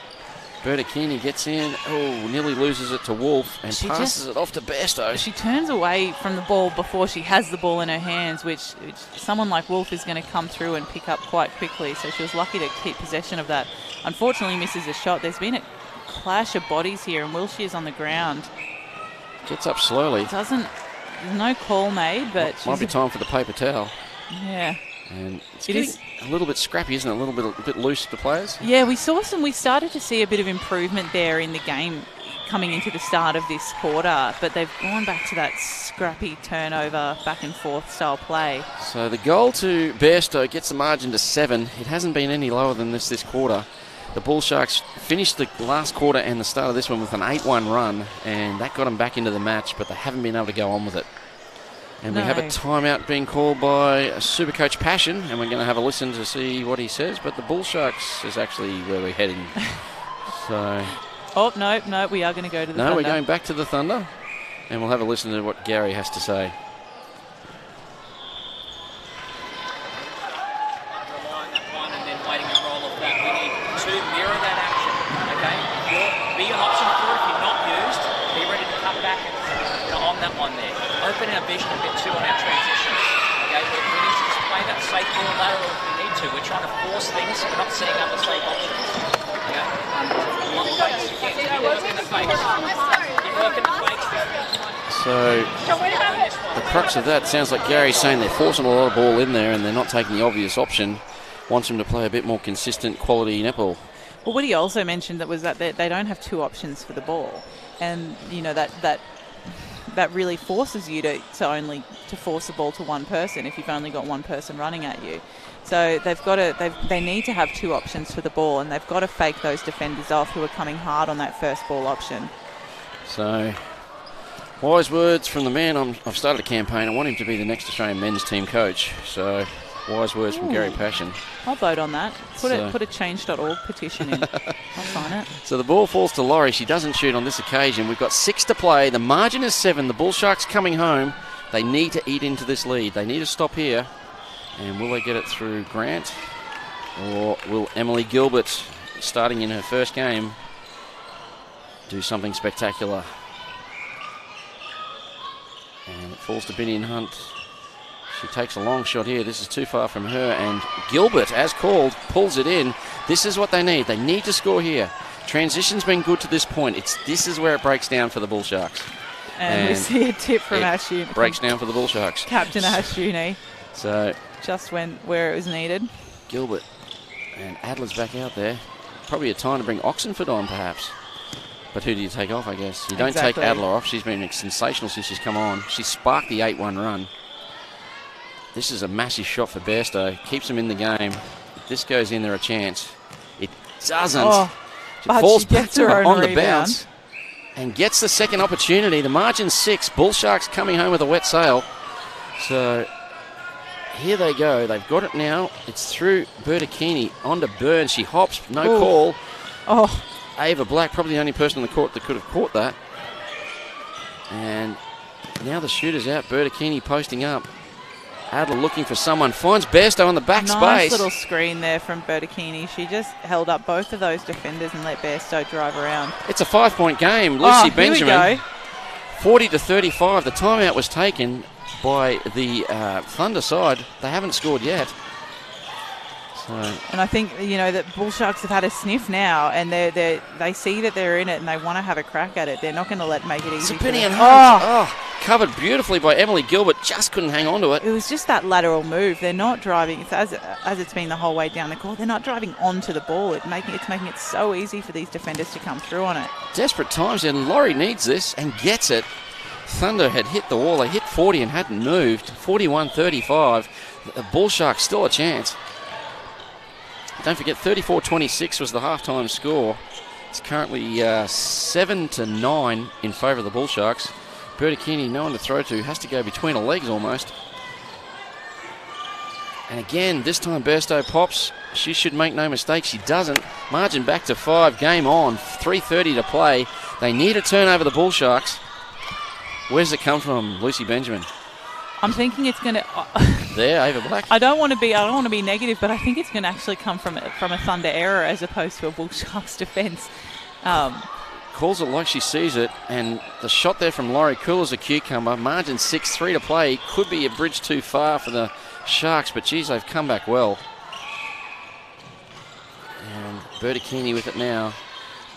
Bertacchini gets in, nearly loses it to Wolf and passes it off to Bairstow. She turns away from the ball before she has the ball in her hands, which someone like Wolf is going to come through and pick up quite quickly, so she was lucky to keep possession of that. Unfortunately misses a shot. There's been a clash of bodies here, and Wilshire's on the ground. Gets up slowly. There's no call made, but might be time for the paper towel. Yeah. And it is a little bit scrappy, isn't it? A little bit loose to players. Yeah, we started to see a bit of improvement there in the game coming into the start of this quarter, but they've gone back to that scrappy turnover, back and forth style play. So the goal to Bairstow gets the margin to 7. It hasn't been any lower than this quarter. The Bull Sharks finished the last quarter and the start of this one with an 8-1 run, and that got them back into the match, but they haven't been able to go on with it. And we have a timeout being called by Supercoach Passion, and we're going to have a listen to see what he says. But the Bull Sharks is actually where we're heading. So. Oh, no, we are going to go to the Thunder. No, we're going back to the Thunder, and we'll have a listen to what Gary has to say. Open our vision a bit too on our transitions. Okay, we need to just play that safe ball lateral if we need to. We're trying to force things, we're not setting up the safe options. Okay? Keep working the fakes. Keep working the fakes. So the crux of that sounds like Gary's saying they're forcing a lot of ball in there and they're not taking the obvious option. Wants them to play a bit more consistent quality netball. Well, what he also mentioned was that they don't have two options for the ball, and you know that really forces you to force the ball to one person if you've only got one person running at you. So they need to have two options for the ball, and they've got to fake those defenders off who are coming hard on that first ball option. So wise words from the man. I've started a campaign. I want him to be the next Australian men's team coach. So wise words from Gary Passion. I'll vote on that. Put a change.org petition in. I'll sign it. So the ball falls to Laurie. She doesn't shoot on this occasion. We've got 6 to play. The margin is 7. The Bull Sharks coming home. They need to eat into this lead. They need to stop here. And will they get it through Grant? Or will Emily Gilbert, starting in her first game, do something spectacular? And it falls to Binion Hunt. She takes a long shot here. This is too far from her, and Gilbert, as called, pulls it in. This is what they need. They need to score here. Transition's been good to this point. This is where it breaks down for the Bull Sharks. And we see a tip from Ash Uni. Breaks down for the Bull Sharks. Captain Ash Uni. So just went where it was needed. Gilbert and Adler's back out there. Probably a time to bring Oxenford on, perhaps. But who do you take off, I guess? You don't take Adler off. She's been sensational since she's come on. She sparked the 8-1 run. This is a massive shot for Bairstow. Keeps them in the game. If this goes in, they're a chance. It doesn't. She falls back to her on the bounce and gets the second opportunity. The margin's 6. Bull Sharks coming home with a wet sail. So here they go. They've got it now. It's through Bertocchini onto Burns. She hops. No call. Oh. Ava Black, probably the only person on the court that could have caught that. And now the shooter's out. Bertocchini posting up. Adler looking for someone. Finds Bairstow on the back space. Nice little screen there from Bertocchini. She just held up both of those defenders and let Bairstow drive around. It's a 5-point game. Lucy Benjamin. Here we go. 40-35. The timeout was taken by the Thunder side. They haven't scored yet. So. And I think, that Bull Sharks have had a sniff now, and they see that they're in it and they want to have a crack at it. They're not going to make it easy. Sabinian Hunt. Covered beautifully by Emily Gilbert. Just couldn't hang on to it. It was just that lateral move. They're not driving, as it's been the whole way down the court, they're not driving onto the ball. It's making it so easy for these defenders to come through on it. Desperate times, and Laurie needs this and gets it. Thunder had hit the wall. They hit 40 and hadn't moved. 41-35. The Bull Sharks still a chance. Don't forget, 34-26 was the halftime score. It's currently 7-9 in favour of the Bull Sharks. Bertocchini, no one to throw to, has to go between her legs almost. And again, this time Bairstow pops. She should make no mistake. She doesn't. Margin back to 5. Game on. 3:30 to play. They need a turnover, the Bull Sharks. Where does it come from, Lucy Benjamin? I'm thinking it's going to. There, Ava Black. I don't want to be negative, but I think it's going to actually come from a Thunder error as opposed to a Bull Sharks defence. Calls it like she sees it, and the shot there from Laurie cool as a cucumber. Margin 6, 3 to play. Could be a bridge too far for the Sharks, but geez, they've come back well. And Bertocchini with it now.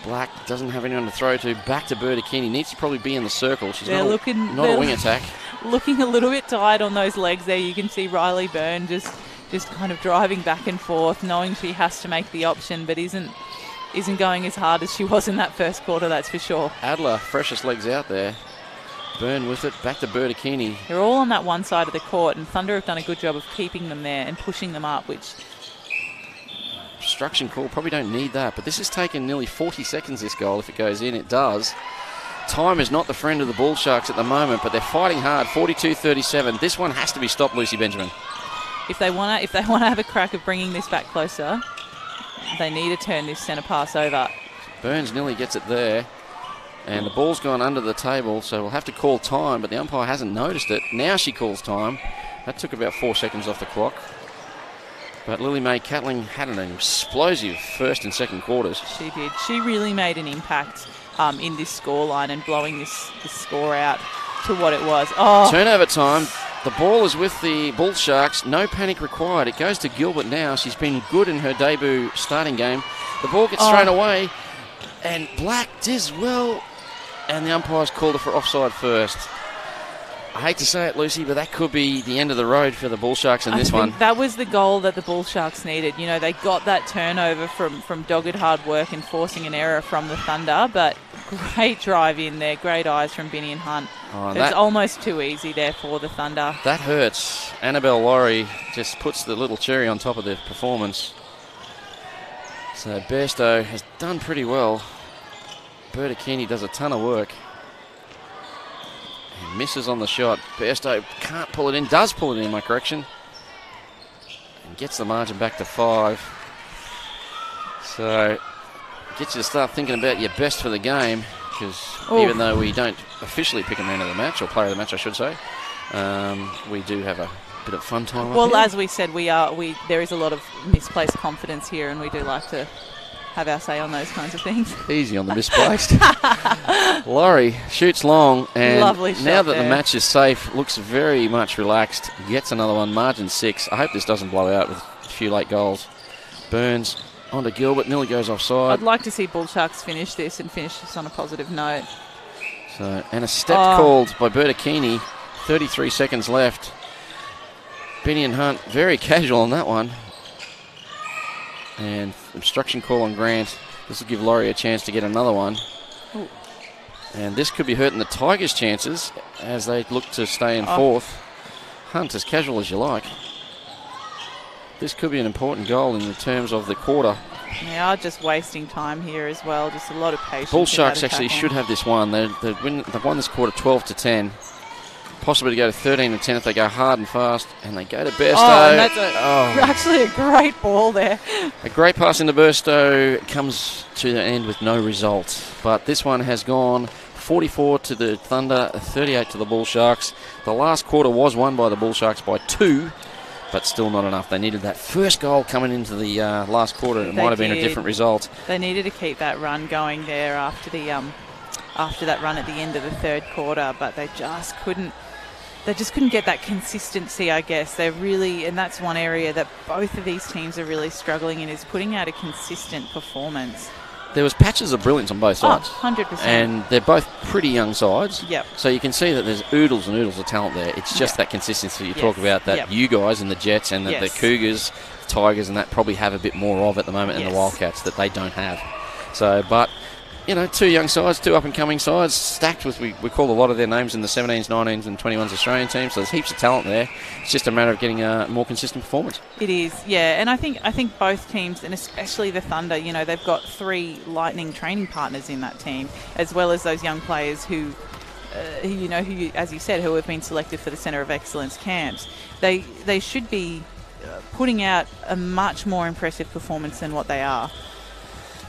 Black doesn't have anyone to throw to. Back to Bertocchini. Needs to probably be in the circle. She's not a wing attack. Looking a little bit tired on those legs there. You can see Riley Byrne just kind of driving back and forth, knowing she has to make the option, but isn't going as hard as she was in that first quarter, that's for sure. Adler, freshest legs out there. Byrne with it, back to Bertocchini. They're all on that one side of the court, and Thunder have done a good job of keeping them there and pushing them up, which... Obstruction call, probably don't need that, but this has taken nearly 40 seconds, this goal. If it goes in, it does. Time is not the friend of the Bull Sharks at the moment, but they're fighting hard. 42-37. This one has to be stopped, Lucy Benjamin. If they want to have a crack of bringing this back closer, they need to turn this centre pass over. Burns nearly gets it there, and the ball's gone under the table, so we'll have to call time, but the umpire hasn't noticed it. Now she calls time. That took about 4 seconds off the clock. But Lily Mae Catling had an explosive first and second quarters. She did. She really made an impact in this scoreline and blowing this score out to what it was. Oh. Turnover time. The ball is with the Bull Sharks. No panic required. It goes to Gilbert now. She's been good in her debut starting game. The ball gets thrown away, and Black does well, and the umpire's called her for offside first. I hate to say it, Lucy, but that could be the end of the road for the Bull Sharks in this one. That was the goal that the Bull Sharks needed. They got that turnover from dogged hard work and forcing an error from the Thunder, but great drive in there, great eyes from Binny and Hunt. It's almost too easy there for the Thunder. That hurts. Annabelle Laurie just puts the little cherry on top of the performance. So Bairstow has done pretty well. Bertocchini does a ton of work. And misses on the shot. Bairstow can't pull it in. Does pull it in, my correction. And gets the margin back to 5. So, gets you to start thinking about your best for the game. Because even though we don't officially pick a man of the match, or player of the match, I should say, we do have a bit of fun time. Well, as we said, there is a lot of misplaced confidence here, and we do like to have our say on those kinds of things. Easy on the misplaced. Laurie shoots long, and lovely shot now that there. the match is safe, looks very much relaxed. Gets another one, margin 6. I hope this doesn't blow out with a few late goals. Burns onto Gilbert, nearly goes offside. I'd like to see Bull Sharks finish this on a positive note. So, and a step called by Bertocchini. 33 seconds left. Binny and Hunt very casual on that one. And obstruction call on Grant. This will give Laurie a chance to get another one. Ooh. And this could be hurting the Tigers' chances as they look to stay in fourth. punt as casual as you like. This could be an important goal in the terms of the quarter. They are just wasting time here as well. Just a lot of patience. Bull Sharks actually should have this one. They've won this quarter 12-10. Possibly to go to 13-10 if they go hard and fast, and they go to Burstow. Oh, and that's actually a great ball there. A great pass into Burstow comes to the end with no result. But this one has gone 44 to the Thunder, 38 to the Bull Sharks. The last quarter was won by the Bull Sharks by 2, but still not enough. They needed that first goal coming into the last quarter. It might have been a different result. They needed to keep that run going there after that run at the end of the third quarter, but they just couldn't. They just couldn't get that consistency, I guess. They're really, and that's one area that both of these teams are really struggling in, is putting out a consistent performance. There was patches of brilliance on both sides. 100%. And they're both pretty young sides. Yep. So you can see that there's oodles and oodles of talent there. It's just that consistency you talk about, that you guys and the Jets and the Cougars, the Tigers and that probably have a bit more of at the moment in the Wildcats that they don't have. So, but... two young sides, two up-and-coming sides, stacked with, we call a lot of their names in the 17s, 19s and 21s Australian teams, so there's heaps of talent there. It's just a matter of getting a more consistent performance. It is, yeah, and I think both teams, and especially the Thunder, they've got 3 Lightning training partners in that team, as well as those young players who, as you said, who have been selected for the Centre of Excellence camps. They should be putting out a much more impressive performance than what they are.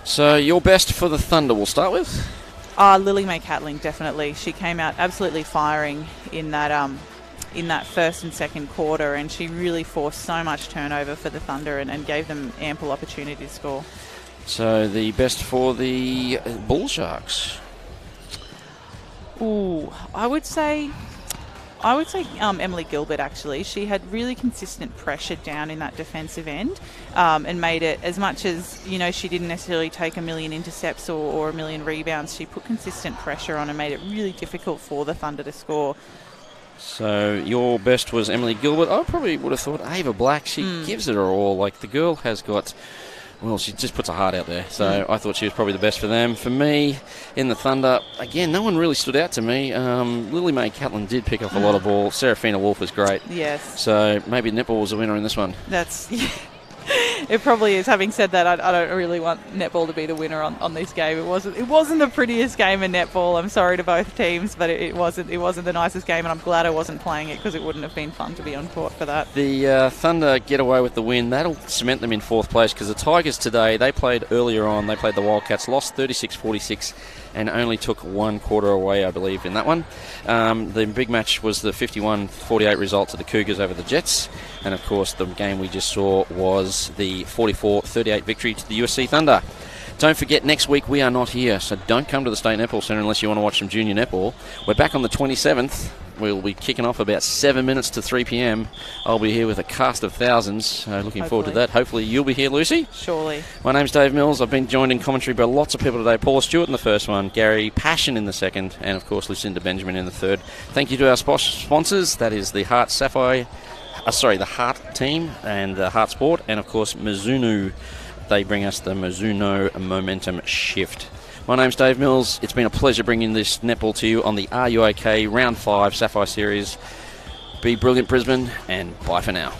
So your best for the Thunder we'll start with? Lily Mae Catling, definitely. She came out absolutely firing in that first and second quarter, and she really forced so much turnover for the Thunder and gave them ample opportunity to score. So the best for the Bull Sharks? Ooh, I would say Emily Gilbert, actually. She had really consistent pressure down in that defensive end and made it, as much as, she didn't necessarily take a million intercepts or a million rebounds, she put consistent pressure on and made it really difficult for the Thunder to score. So your best was Emily Gilbert. I probably would have thought Ava Black. She gives it her all. Like, the girl has got... Well, she just puts her heart out there. So I thought she was probably the best for them. For me, in the Thunder, again, no one really stood out to me. Lily Mae Catling did pick up a lot of ball. Serafina Wolf was great. Yes. So maybe netball was a winner in this one. That's... It probably is. Having said that, I don't really want netball to be the winner on this game. It wasn't the prettiest game in netball. I'm sorry to both teams, but it wasn't the nicest game, and I'm glad I wasn't playing it because it wouldn't have been fun to be on court for that. The Thunder get away with the win. That'll cement them in 4th place, because the Tigers today, they played earlier on. They played the Wildcats, lost 36-46, and only took 1 quarter away, I believe, in that one. The big match was the 51-48 result to the Cougars over the Jets. And, of course, the game we just saw was the 44-38 victory to the USC Thunder. Don't forget, next week we are not here, so don't come to the State Netball Centre unless you want to watch some junior netball. We're back on the 27th. We'll be kicking off about 7 minutes to 3 p.m. I'll be here with a cast of thousands. Looking forward to that. Hopefully you'll be here, Lucy. Surely. My name's Dave Mills. I've been joined in commentary by lots of people today. Paula Stewart in the first one, Gary Passion in the second, and, of course, Lucinda Benjamin in the third. Thank you to our sponsors. That is the HART Sapphire... the HART team and the HART Sport, and of course Mizuno. They bring us the Mizuno Momentum Shift. My name's Dave Mills. It's been a pleasure bringing this netball to you on the Are You OK Round 5 Sapphire Series. Be brilliant, Brisbane, and bye for now.